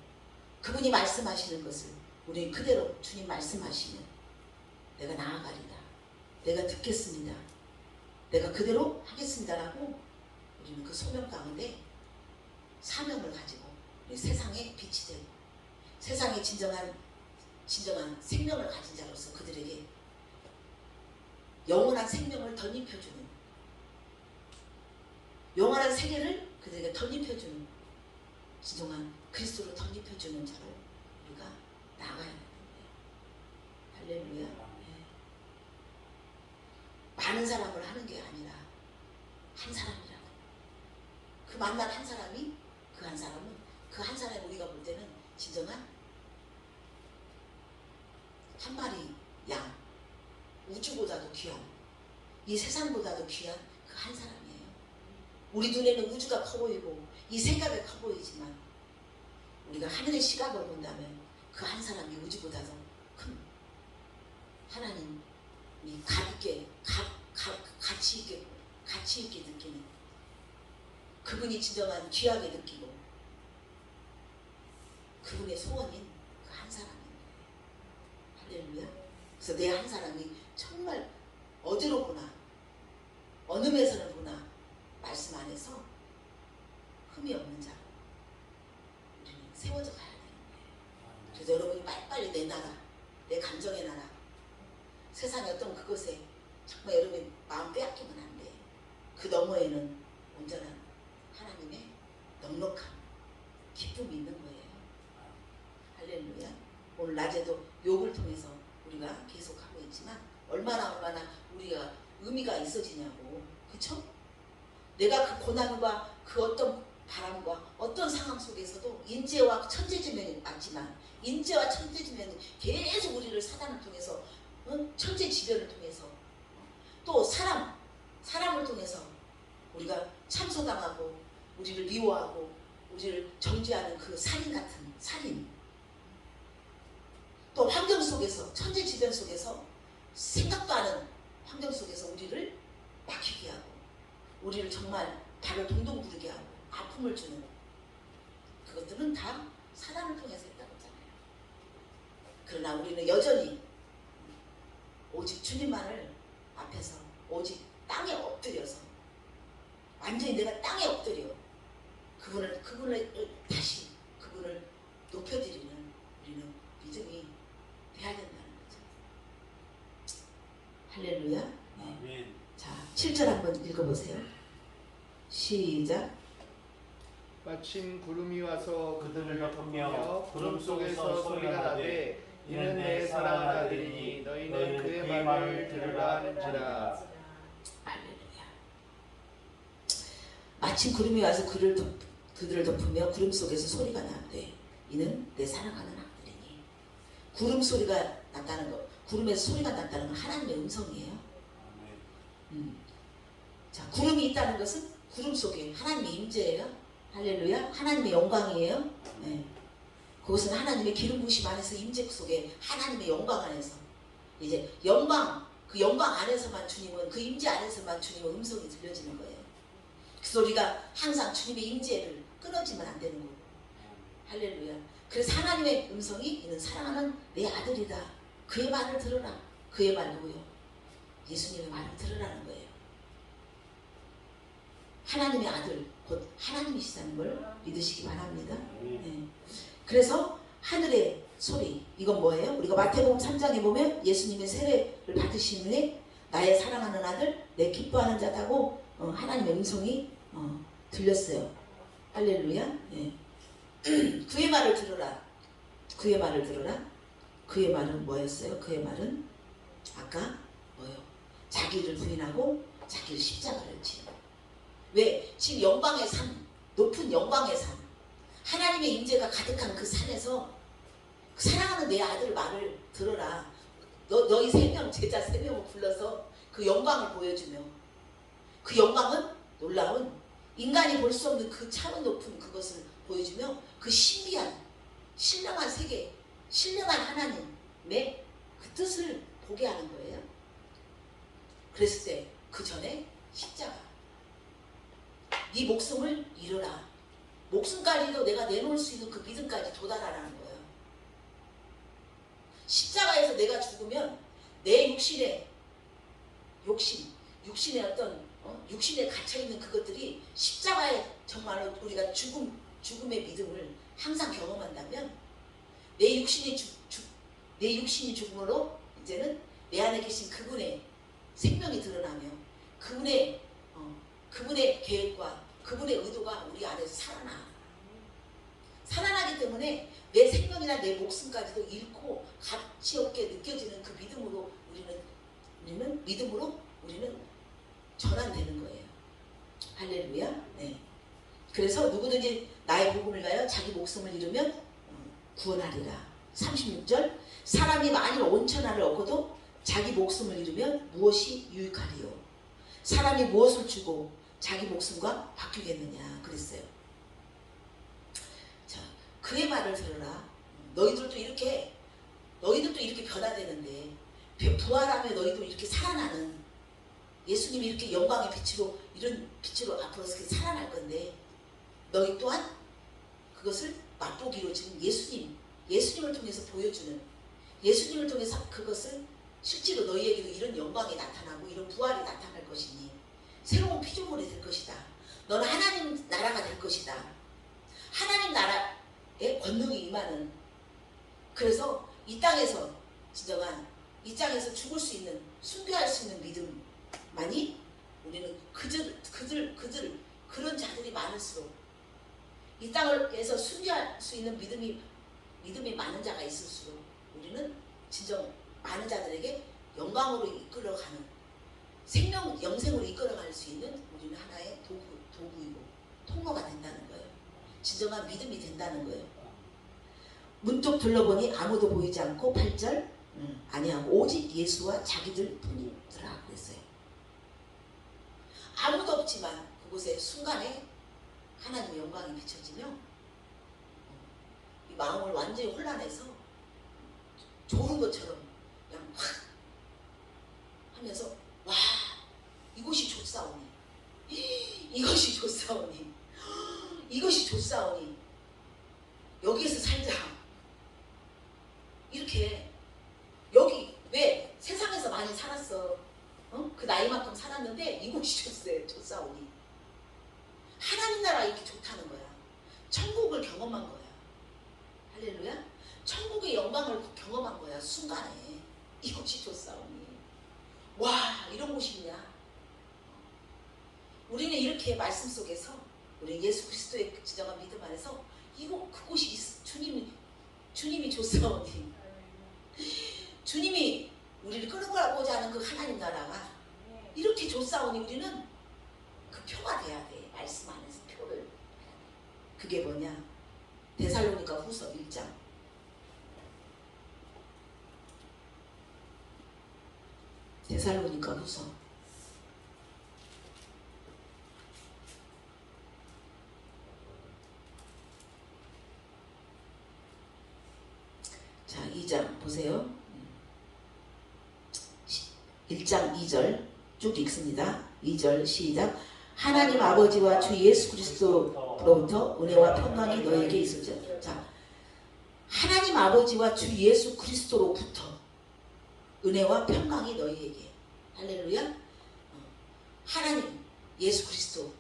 그분이 말씀하시는 것을 우리 그대로 주님 말씀하시면 내가 나아가리다. 내가 듣겠습니다. 내가 그대로 하겠습니다라고 우리는 그 소명 가운데 사명을 가지고 우리 세상에 빛이 되고 세상에 진정한 생명을 가진 자로서 그들에게 영원한 생명을 덧입혀주는 영원한 세계를 그들에게 덧입혀주는 진정한 그리스도를 덧입혀주는 자로 우리가 나아가야 되는 거예요. 할렐루야. 네. 많은 사람을 하는 게 아니라 한 사람이라고. 그 만난 한 사람이 그 한 사람은 그 한 사람이 우리가 볼 때는 진정한 한 마리 양, 우주보다도 귀한, 이 세상보다도 귀한 그 한 사람이에요. 우리 눈에는 우주가 커 보이고 이 세계가 커 보이지만 우리가 하늘의 시각으로 본다면 그 한 사람이 우주보다도 큰 하나님이 가치 있게 느끼는 그분이 진정한 귀하게 느끼고 그분의 소원인 그 한 사람입니다. 할렐루야. 그래서 내 한 사람이 정말 어디로 보나 어느 면에서는 보나 말씀 안에서 흠이 없는 자로 우리는 세워져 가야 되는 거예요. 그래서 여러분이 빨리빨리 내 나라, 내 감정의 나라, 세상의 어떤 그것에 정말 여러분이 마음 빼앗기면 안 돼. 그 너머에는 온전한 하나님의 넉넉한 기쁨이 있는 거예요. 할렐루야. 오늘 낮에도 욕을 통해서 우리가 계속 하고 있지만 얼마나 우리가 의미가 있어지냐고. 그쵸? 내가 그 고난과 그 어떤 바람과 어떤 상황 속에서도 인재와 천재지면이 맞지만 인재와 천재지면이 계속 우리를 사단을 통해서 천재지변을 통해서 또 사람을 통해서 우리가 참소당하고 우리를 미워하고 우리를 정죄하는 그 살인 같은 살인, 또 환경 속에서 천재지변 속에서 생각도 않은 환경 속에서 우리를 막히게 하고 우리를 정말 발을 동동 구르게 하고 아픔을 주는 그것들은 다 사단을 통해서 했다고 했잖아요. 그러나 우리는 여전히 오직 주님만을 앞에서 오직 땅에 엎드려서 완전히 내가 땅에 엎드려 그분을 다시 그분을 높여드리는 우리는 믿음이 돼야 된다는 거죠. 할렐루야. 네. 자, 7절 한번 읽어보세요. 시작. 마침 구름이 와서 그들을 덮으며 구름 속에서 소리가 나되 이는 내 사랑하는 아들이니 너희는 그의 너희 말을 들으라 하는지라. 할렐루야. 마침 구름이 와서 그들을 덮으며 구름 속에서 소리가 나되 이는 내 사랑하는 아들이니. 구름 소리가 났다는 거, 구름에서 소리가 났다는 건 하나님의 음성이에요. 자, 구름이 있다는 것은 구름 속에 하나님의 임재예요. 할렐루야. 하나님의 영광이에요. 네. 그것은 하나님의 기름 부으심 안에서 임재 속에 하나님의 영광 안에서 이제 영광, 그 영광 안에서만 주님은, 그 임재 안에서만 주님의 음성이 들려지는 거예요. 그래서 우리가 항상 주님의 임재를 끊어지면 안 되는 거고. 할렐루야. 그래서 하나님의 음성이 이는 사랑하는 내 아들이다. 그의 말을 들으라. 그의 말 누구요? 예수님의 말을 들으라는 거예요. 하나님의 아들, 곧 하나님이시다는 걸 믿으시기 바랍니다. 네. 그래서 하늘의 소리, 이건 뭐예요? 우리가 마태복음 3장에 보면 예수님의 세례를 받으신 후에 나의 사랑하는 아들, 내 기뻐하는 자다고 하나님의 음성이 들렸어요. 할렐루야. 네. 그의 말을 들으라. 그의 말을 들으라. 그의 말은 뭐였어요? 그의 말은 아까 뭐요? 자기를 부인하고 자기를 십자가를 지는. 왜? 지금 영광의 산, 높은 영광의 산, 하나님의 임재가 가득한 그 산에서 그 사랑하는 내 아들 말을 들어라. 너희 3명, 제자 3명을 불러서 그 영광을 보여주며, 그 영광은 놀라운 인간이 볼 수 없는 그 차원 높은 그것을 보여주며, 그 신비한 신령한 세계, 신령한 하나님의 그 뜻을 보게 하는 거예요. 그랬을 때 그 전에 십자가, 네 목숨을 잃어라. 목숨까지도 내가 내놓을 수 있는 그 믿음까지 도달하라는 거예요. 십자가에서 내가 죽으면 내 육신의 육신의 어떤 육신에 갇혀있는 그것들이 십자가에 정말로 우리가 죽음의 믿음을 항상 경험한다면 내 육신이 죽음으로 이제는 내 안에 계신 그분의 생명이 드러나며 그분의 계획과 그분의 의도가 우리 안에서 살아나기 때문에 내 생명이나 내 목숨까지도 잃고 가치 없게 느껴지는 그 믿음으로 우리는 전환되는 거예요. 할렐루야. 네. 그래서 누구든지 나의 복음을 가여 자기 목숨을 잃으면 구원하리라. 36절 사람이 만일 온천하를 얻고도 자기 목숨을 잃으면 무엇이 유익하리요? 사람이 무엇을 주고 자기 목숨과 바뀌겠느냐 그랬어요. 자, 그의 말을 들으라. 너희들도 이렇게 변화되는데 부활하며 너희도 이렇게 살아나는, 예수님이 이렇게 영광의 빛으로 이런 빛으로 앞으로 이렇게 살아날 건데 너희 또한 그것을 맛보기로 지금 예수님을 통해서 보여주는, 예수님을 통해서 그것을 실제로 너희에게도 이런 영광이 나타나고 이런 부활이 나타날 것이니 새로운 피조물이 될 것이다. 너는 하나님 나라가 될 것이다. 하나님 나라의 권능이 임하는, 그래서 이 땅에서 진정한, 이 땅에서 죽을 수 있는, 순교할 수 있는 믿음만이 우리는 그런 자들이 많을수록, 이 땅에서 순교할 수 있는 믿음이 많은 자가 있을수록 우리는 진정 많은 자들에게 영광으로 이끌어가는, 영생으로 이끌어갈 수 있는 우리는 하나의 도구이고 통로가 된다는 거예요. 진정한 믿음이 된다는 거예요. 문득 둘러보니 아무도 보이지 않고 8절 아니하고 오직 예수와 자기들 뿐이더라 그랬어요. 아무도 없지만 그곳에 순간에 하나님의 영광이 비춰지며 이 마음을 완전히 혼란해서 좋은 것처럼 그냥 확 하면서 와 이것이 좋사오니, 이것이 좋사오니, 이것이 좋사오니, 여기에서 살자. 이렇게 여기 왜 세상에서 많이 살았어? 그 나이만큼 살았는데 이곳이 좋사오니, 하나님 나라 이렇게 좋다는 거야. 천국을 경험한 거야. 할렐루야. 천국의 영광을 경험한 거야. 순간에 이곳이 좋사오니, 와 이런 곳이 있냐. 우리는 이렇게 말씀 속에서 우리 예수 그리스도의 진정한 믿음 안에서 그곳이 주님이 좋사오니, 주님이 우리를 끌어가고자 하는 그 하나님 나라가 이렇게 좋사오니 우리는 그 표가 돼야 돼. 말씀 안에서 표를. 그게 뭐냐? 데살로니가 후서 1장. 데살로니가 후서. 자, 2장 보세요. 1장 2절 쭉 읽습니다. 2절 시작. 하나님 아버지와 주 예수 그리스도로부터 은혜와 평강이 너에게 있을지어다. 자, 하나님 아버지와 주 예수 그리스도로부터 은혜와 평강이 너희에게. 할렐루야. 하나님 예수 그리스도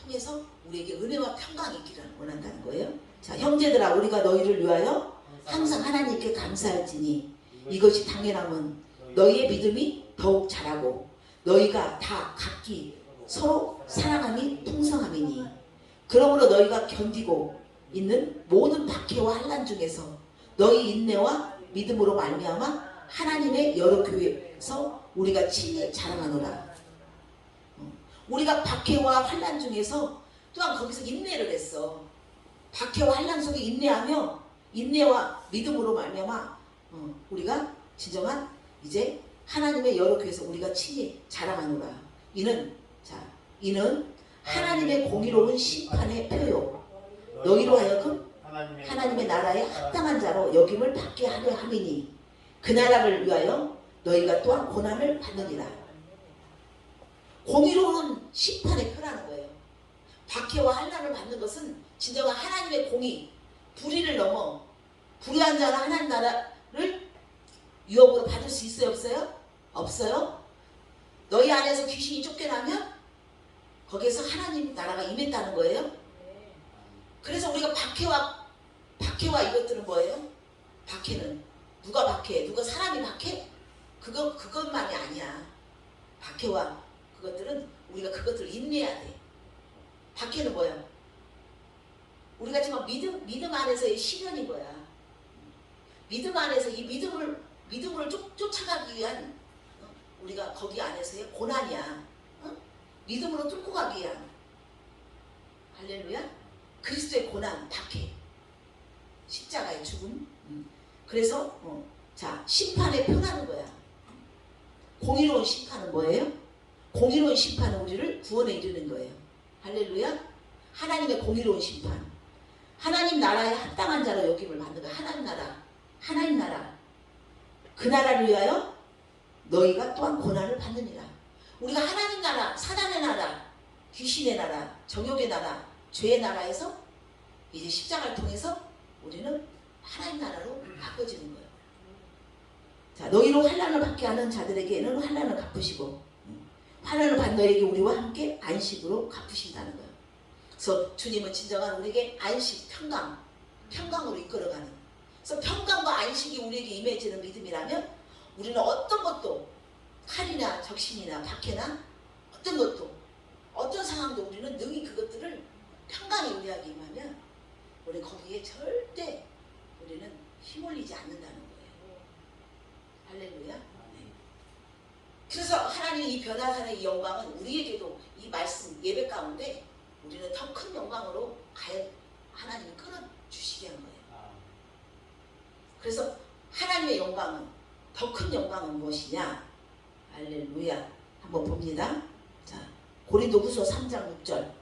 통해서 우리에게 은혜와 평강이 있기를 원한다는 거예요. 자, 형제들아 우리가 너희를 위하여 항상 하나님께 감사할지니 이것이 당연함은 너희의 믿음이 더욱 자라고 너희가 다 각기 서로 사랑함이 풍성함이니 그러므로 너희가 견디고 있는 모든 박해와 환난 중에서 너희 인내와 믿음으로 말미암아 하나님의 여러 교회에서 우리가 친히 자랑하노라. 우리가 박해와 환난 중에서 또한 거기서 인내를 했어. 박해와 환난 속에 인내하며 인내와 믿음으로 말미암아 우리가 진정한 이제 하나님의 여러 교회에서 우리가 친히 자랑하노라. 이는 하나님의 공의로운 심판의 표요 너희로 하여금 하나님의 나라에 합당한 자로 여김을 받게 하려 함이니 그 나라를 위하여 너희가 또한 고난을 받느니라. 공의로운 심판의 표라는 거예요. 박해와 환난을 받는 것은 진정한 하나님의 공의, 불의를 넘어 불의한 자는 하나님 나라를 유업으로 받을 수 있어요? 없어요? 없어요? 너희 안에서 귀신이 쫓겨나면 거기에서 하나님 나라가 임했다는 거예요. 그래서 우리가 박해와 이것들은 뭐예요? 박해는 누가 박해? 누가 사람이 박해? 그것만이 아니야. 박해와 그것들은 우리가 그것들을 인내해야 돼. 박해는 뭐야? 우리가 지금 믿음 안에서의 시련인 거야. 믿음 안에서 이 믿음을 쫓아가기 위한 우리가 거기 안에서의 고난이야. 믿음으로 뚫고 가기 위한 할렐루야. 그리스도의 고난, 박해, 십자가의 죽음. 그래서 자 심판의 표라는 거야. 공의로운 심판은 뭐예요? 공의로운 심판은 우리를 구원에 이르는 거예요. 할렐루야. 하나님의 공의로운 심판. 하나님 나라에 합당한 자로 여김을 받는 거야. 하나님 나라. 그 나라를 위하여 너희가 또한 고난을 받느니라. 우리가 하나님 나라, 사단의 나라, 귀신의 나라, 정욕의 나라, 죄의 나라에서 이제 십자가를 통해서 우리는 하나님 나라로 바꿔지는 거예요. 자, 너희로 환난을 받게 하는 자들에게는 환난을 갚으시고 환난을 받는 너에게 우리와 함께 안식으로 갚으신다는 거예요. 그래서 주님은 진정한 우리에게 안식, 평강으로 이끌어가는. 그래서 평강과 안식이 우리에게 임해지는 믿음이라면 우리는 어떤 것도 칼이나 적신이나 박해나 어떤 것도 어떤 상황도 우리는 능히 그것들을 평강이 우리에게 임하면 우리 거기에 절대 우리는 힘올리지 않는다는 거예요. 할렐루야. 네. 그래서 하나님의 이 변화산의 이 영광은 우리에게도 이 말씀 예배 가운데 우리는 더 큰 영광으로 하나님이 끌어주시게 한 거예요. 그래서 하나님의 영광은 더 큰 영광은 무엇이냐? 할렐루야. 한번 봅니다. 자, 고린도후서 3장 6절.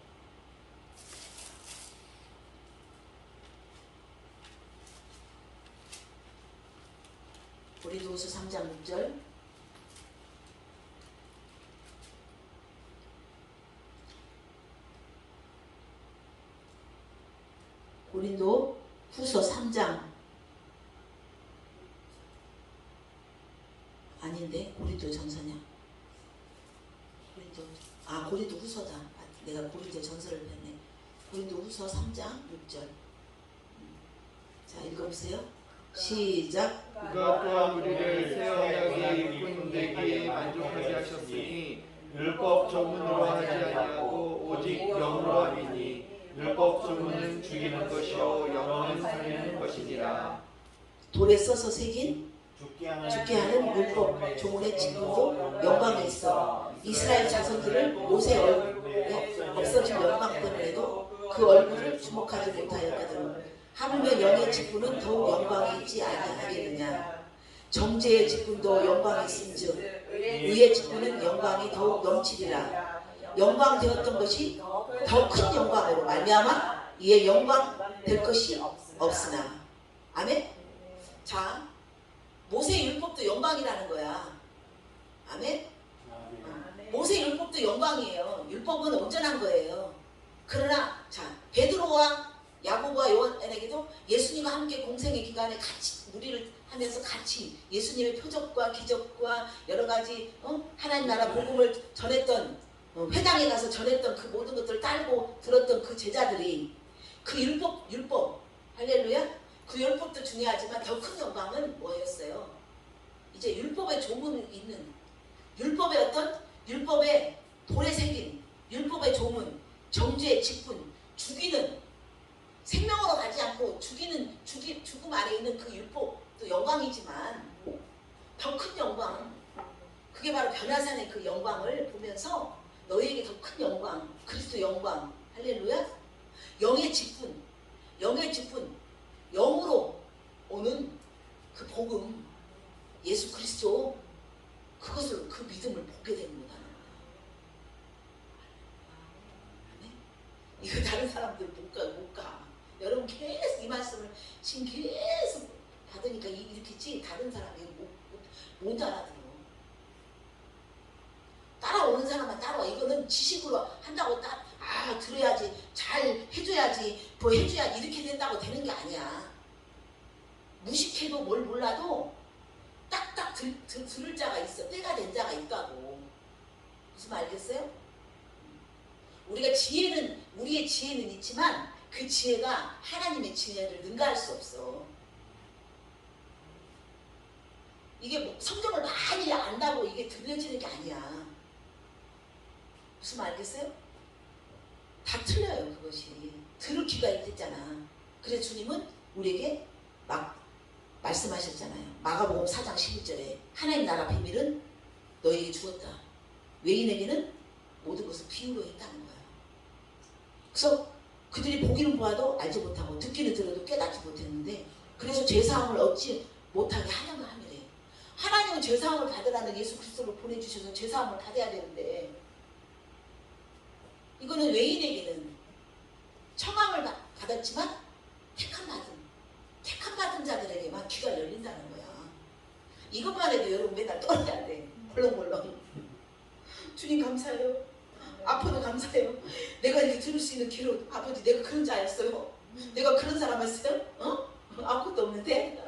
고린도후서 3장 6절. 고린도후서 3장 아닌데 고린도 전서냐? 고린도 후서다. 내가 고린도 전서를 뺐네. 고린도 후서 3장 6절. 자, 읽어보세요. 시작. 그가 또한 우리를 새 언약의 일꾼되기에 만족하게 하셨으니 율법 조문으로 하지 아니하고 오직 영으로 함이니 율법 조문은 죽이는 것이요 영은 살리는 것이니라. 돌에 써서 새긴 죽게 하는 율법 조문의 직분도 영광에 있어 이스라엘 자손들을 모세 얼굴에 없어진 영광 때문에도 그 얼굴을 주목하지 못하였거든. 하물며 영의 직분은 더욱 영광이 있지 아니하겠느냐. 정죄의 직분도 영광이 있은즉 의의 직분은 영광이 더욱 넘치리라. 영광 되었던 것이 더 큰 영광으로 말미암아 이에 영광 될 것이 없으나. 아멘. 자, 모세 율법도 영광이라는 거야. 아멘. 모세 율법도 영광이에요. 율법은 온전한 거예요. 그러나 자, 베드로와 야고보와 요한에게도 예수님과 함께 공생의 기간에 같이 무리를 하면서 같이 예수님의 표적과 기적과 여러 가지 하나님 나라 복음을 전했던 회당에 가서 전했던 그 모든 것들을 따르고 들었던 그 제자들이 그 율법 할렐루야, 그 율법도 중요하지만 더 큰 영광은 뭐였어요? 이제 율법의 조문이 있는 율법의 어떤 율법의 돌에 새긴 율법의 조문, 정죄의 직분, 죽이는 생명으로 가지 않고 죽음 안에 있는 그 율법도 영광이지만 더 큰 영광, 그게 바로 변화산의 그 영광을 보면서 너희에게 더 큰 영광, 그리스도 영광, 할렐루야, 영의 직분, 영으로 오는 그 복음, 예수 그리스도, 그것을 그 믿음을 보게 됩니다. 이거 다른 사람들 못 가. 여러분 계속 이 말씀을 지금 계속 받으니까 이렇게지 다른 사람이 못 알아들어. 따라오는 사람만 따라와. 이거는 지식으로 한다고 들어야지, 잘 해줘야지, 뭐 해줘야 이렇게 된다고 되는 게 아니야. 무식해도 뭘 몰라도 딱딱 들을 자가 있어. 때가 된 자가 있다고. 무슨 말 알겠어요? 우리의 지혜는 있지만 그 지혜가 하나님의 지혜를 능가할 수 없어. 이게 뭐 성경을 많이 안다고 이게 들려지는 게 아니야. 무슨 말 알겠어요? 다 틀려요. 그것이 들을 귀가 있댔잖아. 그래서 주님은 우리에게 막 말씀하셨잖아요. 마가복음 4장 11절에 하나님 나라 비밀은 너희에게 주었다. 외인에게는 모든 것을 비유로 했다는 거예요. 그래서 그들이 보기는 보아도 알지 못하고 듣기는 들어도 깨닫지 못했는데 그래서 죄사함을 얻지 못하게 하냐고 하미래. 하나님은 죄사함을 받으라는 예수 그리스도를 보내주셔서 죄사함을 받아야 되는데 이거는 외인에게는 청함을 받았지만 택함 받은 자들에게만 귀가 열린다는 거야. 이것만 해도 여러분 맨날 떨어야 돼. 벌렁벌렁. 주님 감사해요. 아파도 감사해요. 내가 이렇게 들을 수 있는 귀로, 아버지 내가 그런 자였어요. 내가 그런 사람이었어요? 아무것도 없는데?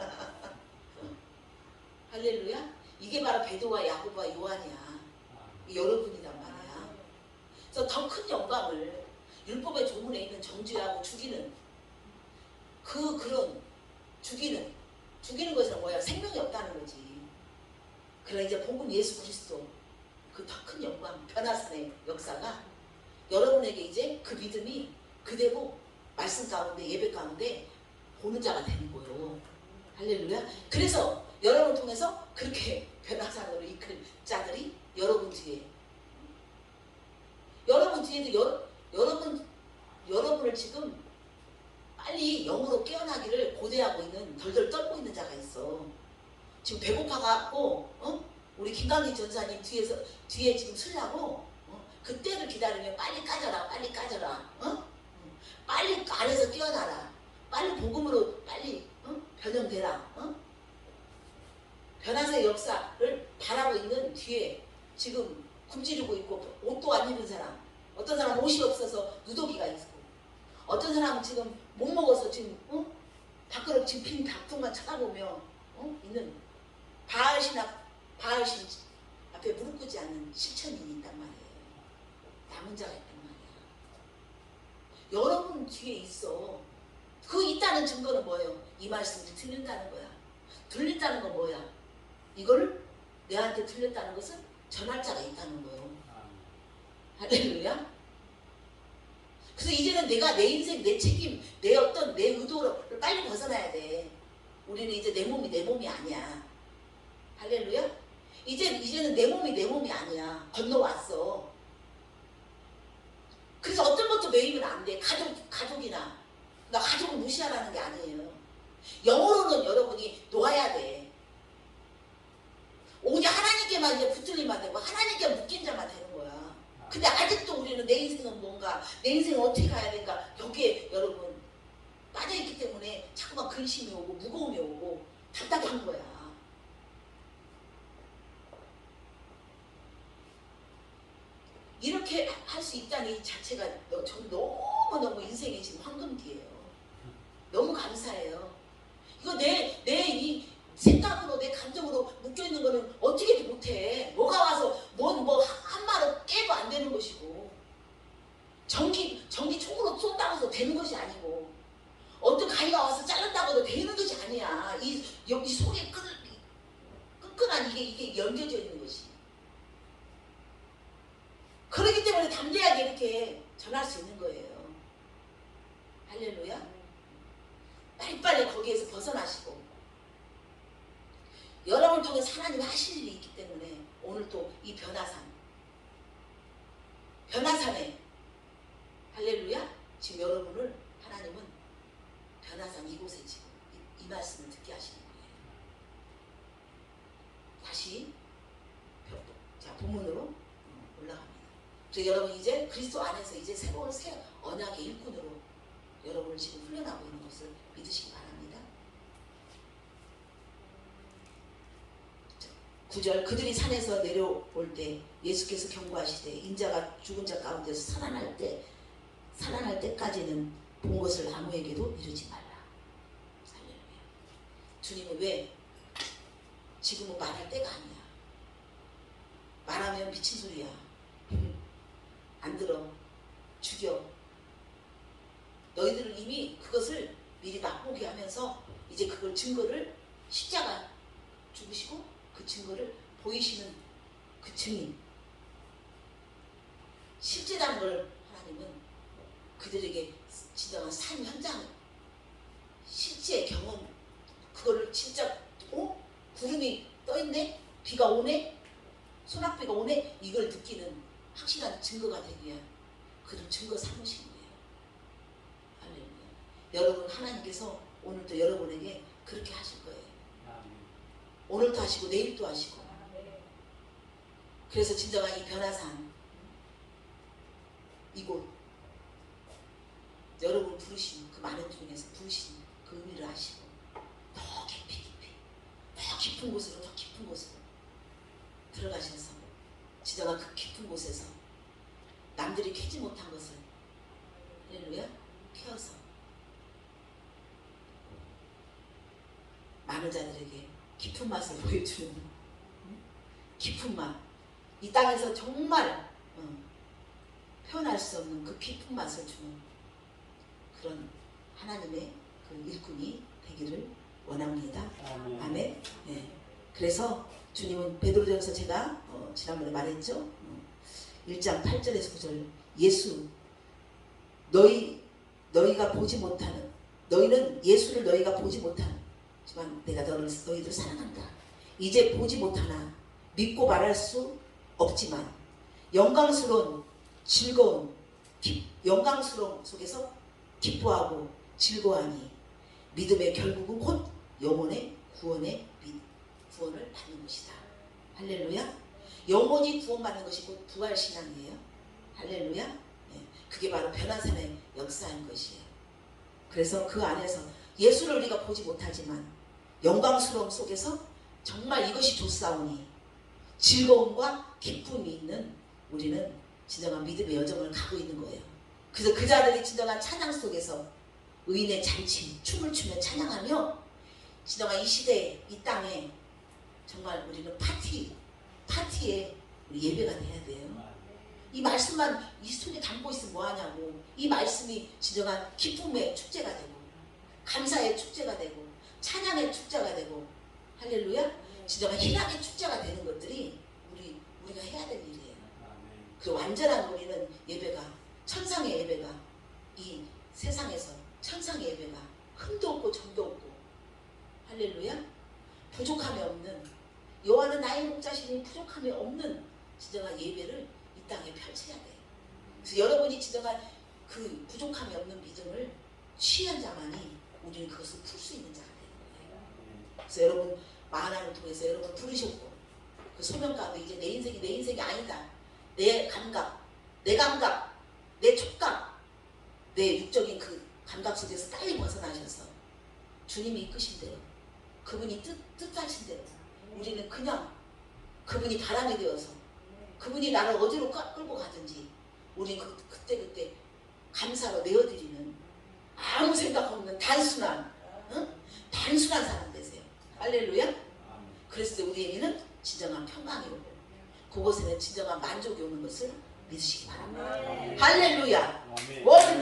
할렐루야. 이게 바로 베드로와 야고보와 요한이야. 여러분이란 말이야. 그래서 더 큰 영광을 율법의 조문에 있는 정죄하고 죽이는 그런 죽이는 것은 뭐야? 생명이 없다는 거지. 그러나 이제 복음 예수 그리스도 그 더 큰 영광, 변화산의 역사가 여러분에게 이제 그 믿음이 그대로 말씀 가운데, 예배 가운데 보는 자가 되는 거예요. 할렐루야. 그래서 여러분을 통해서 그렇게 변화산으로 이끌 자들이 여러분 뒤에, 여러분 뒤에도 여러분을 지금 빨리 영으로 깨어나기를 고대하고 있는, 덜덜 떨고 있는 자가 있어. 지금 배고파갖고 우리 김강희 전사님 뒤에 지금 서려고 그때를 기다리면 빨리 까져라, 빨리 까져라, 빨리 안에서 깨어나라, 빨리 복음으로 빨리 변형되라, 변화의 역사를 바라고 있는 뒤에 지금 굶주리고 있고 옷도 안 입은 사람, 어떤 사람은 옷이 없어서 누더기가 있고, 어떤 사람은 지금 못 먹어서 지금 밖으로 지금 빈 닭통만 쳐다보며 있는 바알신 앞에 무릎 꿇지 않는 실천인이 있단 말이에요. 남은 자가 있단 말이야. 여러분 뒤에 있어. 그 있다는 증거는 뭐예요? 이 말씀이 들린다는 거야. 들린다는 건 뭐야? 이거를 내한테 들렸다는 것은 전할 자가 있다는 거예요. 할렐루야. 그래서 이제는 내가 내 인생, 내 책임, 내 의도를 빨리 벗어나야 돼. 우리는 이제 내 몸이 아니야. 할렐루야. 이제는 내 몸이 내 몸이 아니야. 건너왔어. 그래서 어떤 것도 매이면 안 돼. 가족이나 나 가족을 무시하라는 게 아니에요. 영으로는 여러분이 놓아야 돼. 오직 하나님께만 이제 붙들리면 되고 하나님께 묶인 자만 되는 거야. 근데 아직도 우리는 내 인생은 뭔가, 내 인생은 어떻게 가야 될까, 여기에 여러분 빠져있기 때문에 자꾸만 근심이 오고 무거움이 오고 답답한 거야. 이렇게 할 수 있다는 이 자체가 저는 너무너무 인생의 지금 황금기예요. 너무 감사해요. 이거 내 이 생각으로 내 감정으로 묶여있는 거는 어떻게도 못해. 뭐가 와서 한 말을 깨도 안 되는 것이고, 전기 총으로 쏜다고 해서 되는 것이 아니고, 어떤 가위가 와서 자른다고 해도 되는 것이 아니야. 여기 속에 끈끈한 이게 연결되어 있는 것이. 그렇기 때문에 담대하게 이렇게 전할 수 있는 거예요. 할렐루야. 빨리빨리 거기에서 벗어나시고, 여러분을 통해서 하나님이 하실 일이 있기 때문에 오늘 또 이 변화산에 할렐루야. 지금 여러분을 하나님은 변화산 이곳에 지금 이 말씀을 듣게 하시는 거예요. 다시 본문으로 올라갑니다. 그래서 여러분 이제 그리스도 안에서 이제 새로운 새 언약의 일꾼으로 여러분을 지금 훈련하고 있는 것을 믿으시기 바랍니다. 9절, 그들이 산에서 내려올 때 예수께서 경고하시되 인자가 죽은 자 가운데서 살아날 때까지는 본 것을 아무에게도 이르지 말라. 할렐루야. 주님은 왜 지금은 말할 때가 아니야. 말하면 미친 소리야. 안 들어. 죽여. 너희들은 이미 그것을 미리 맛보게 하면서 이제 그걸 증거를 십자가 죽으시고 그 증거를 보이시는 그 증인, 실제라는 걸 하나님은 그들에게 진정한 삶 현장, 실제 경험, 그거를 진짜 구름이 떠있네? 비가 오네? 소낙비가 오네? 이걸 느끼는 확실한 증거가 되기 위한 그런 증거 삼으신 거예요. 할렐루야. 여러분 하나님께서 오늘도 여러분에게 그렇게 하실 거예요. 오늘도 하시고 내일도 하시고. 그래서 진정한 이 변화산 이곳 여러분 부르신 그 많은 중에서 부르신 그 의미를 아시고 더 깊이 더 깊은 곳으로 들어가셔서 진정한 그 깊은 곳에서 남들이 캐지 못한 것을 할렐루야 캐어서 많은 자들에게 깊은 맛을 보여주는 깊은 맛, 이 땅에서 정말 표현할 수 없는 그 깊은 맛을 주는 그런 하나님의 그 일꾼이 되기를 원합니다. 아멘. 네. 그래서 주님은 베드로전서 제가 지난번에 말했죠. 1장 8절에서 9절 예수 너희가 보지 못하는 너희는 예수를 너희가 보지 못하는 하지만 내가 너희들 사랑한다. 이제 보지 못하나 믿고 말할 수 없지만 영광스러운 속에서 기뻐하고 즐거워하니 믿음의 결국은 곧 영혼의 구원을 받는 것이다. 할렐루야. 영혼이 구원받는 것이 곧 부활신앙이에요. 할렐루야. 네. 그게 바로 변화산의 역사인 것이에요. 그래서 그 안에서 예수를 우리가 보지 못하지만 영광스러움 속에서 정말 이것이 좋사오니 즐거움과 기쁨이 있는 우리는 진정한 믿음의 여정을 가고 있는 거예요. 그래서 그 자들이 진정한 찬양 속에서 의인의 잔치, 춤을 추며 찬양하며 진정한 이 시대에 이 땅에 정말 우리는 파티에 우리 예배가 돼야 돼요. 이 말씀만 이 속에 담고 있으면 뭐하냐고. 이 말씀이 진정한 기쁨의 축제가 되고 감사의 축제가 되고 찬양의 축제가 되고 할렐루야. 진정한 희락의 축제가 되는 것들이 우리가 해야 될 일이에요. 그 완전한 우리는 예배가 천상의 예배가 이 세상에서 천상의 예배가 흠도 없고 점도 없고 할렐루야. 부족함이 없는 여호와는 나의 목자시니 부족함이 없는 진정한 예배를 이 땅에 펼쳐야 돼. 그래서 여러분이 진정한 그 부족함이 없는 믿음을 취한 자만이 우리는 그것을 풀 수 있는 자가 되는 거예요. 그래서 여러분 만화를 통해서 여러분 부르셨고 그 소명 가운데 이제 내 인생이 아니다. 내 감각, 내 촉각, 내 육적인 그 감각 속에서 빨리 벗어나셔서 주님이 이끄신 대로 그분이 뜻하신 대로 우리는 그냥 그분이 바람이 되어서 그분이 나를 어디로 끌고 가든지 우리는 그때 감사로 내어드리는 아무 생각 없는 단순한 사람 되세요. 할렐루야. 그랬을 때 우리에게는 진정한 평강이 오고 그곳에는 진정한 만족이 오는 것을 믿으시기 바랍니다. 할렐루야. 아멘. 모든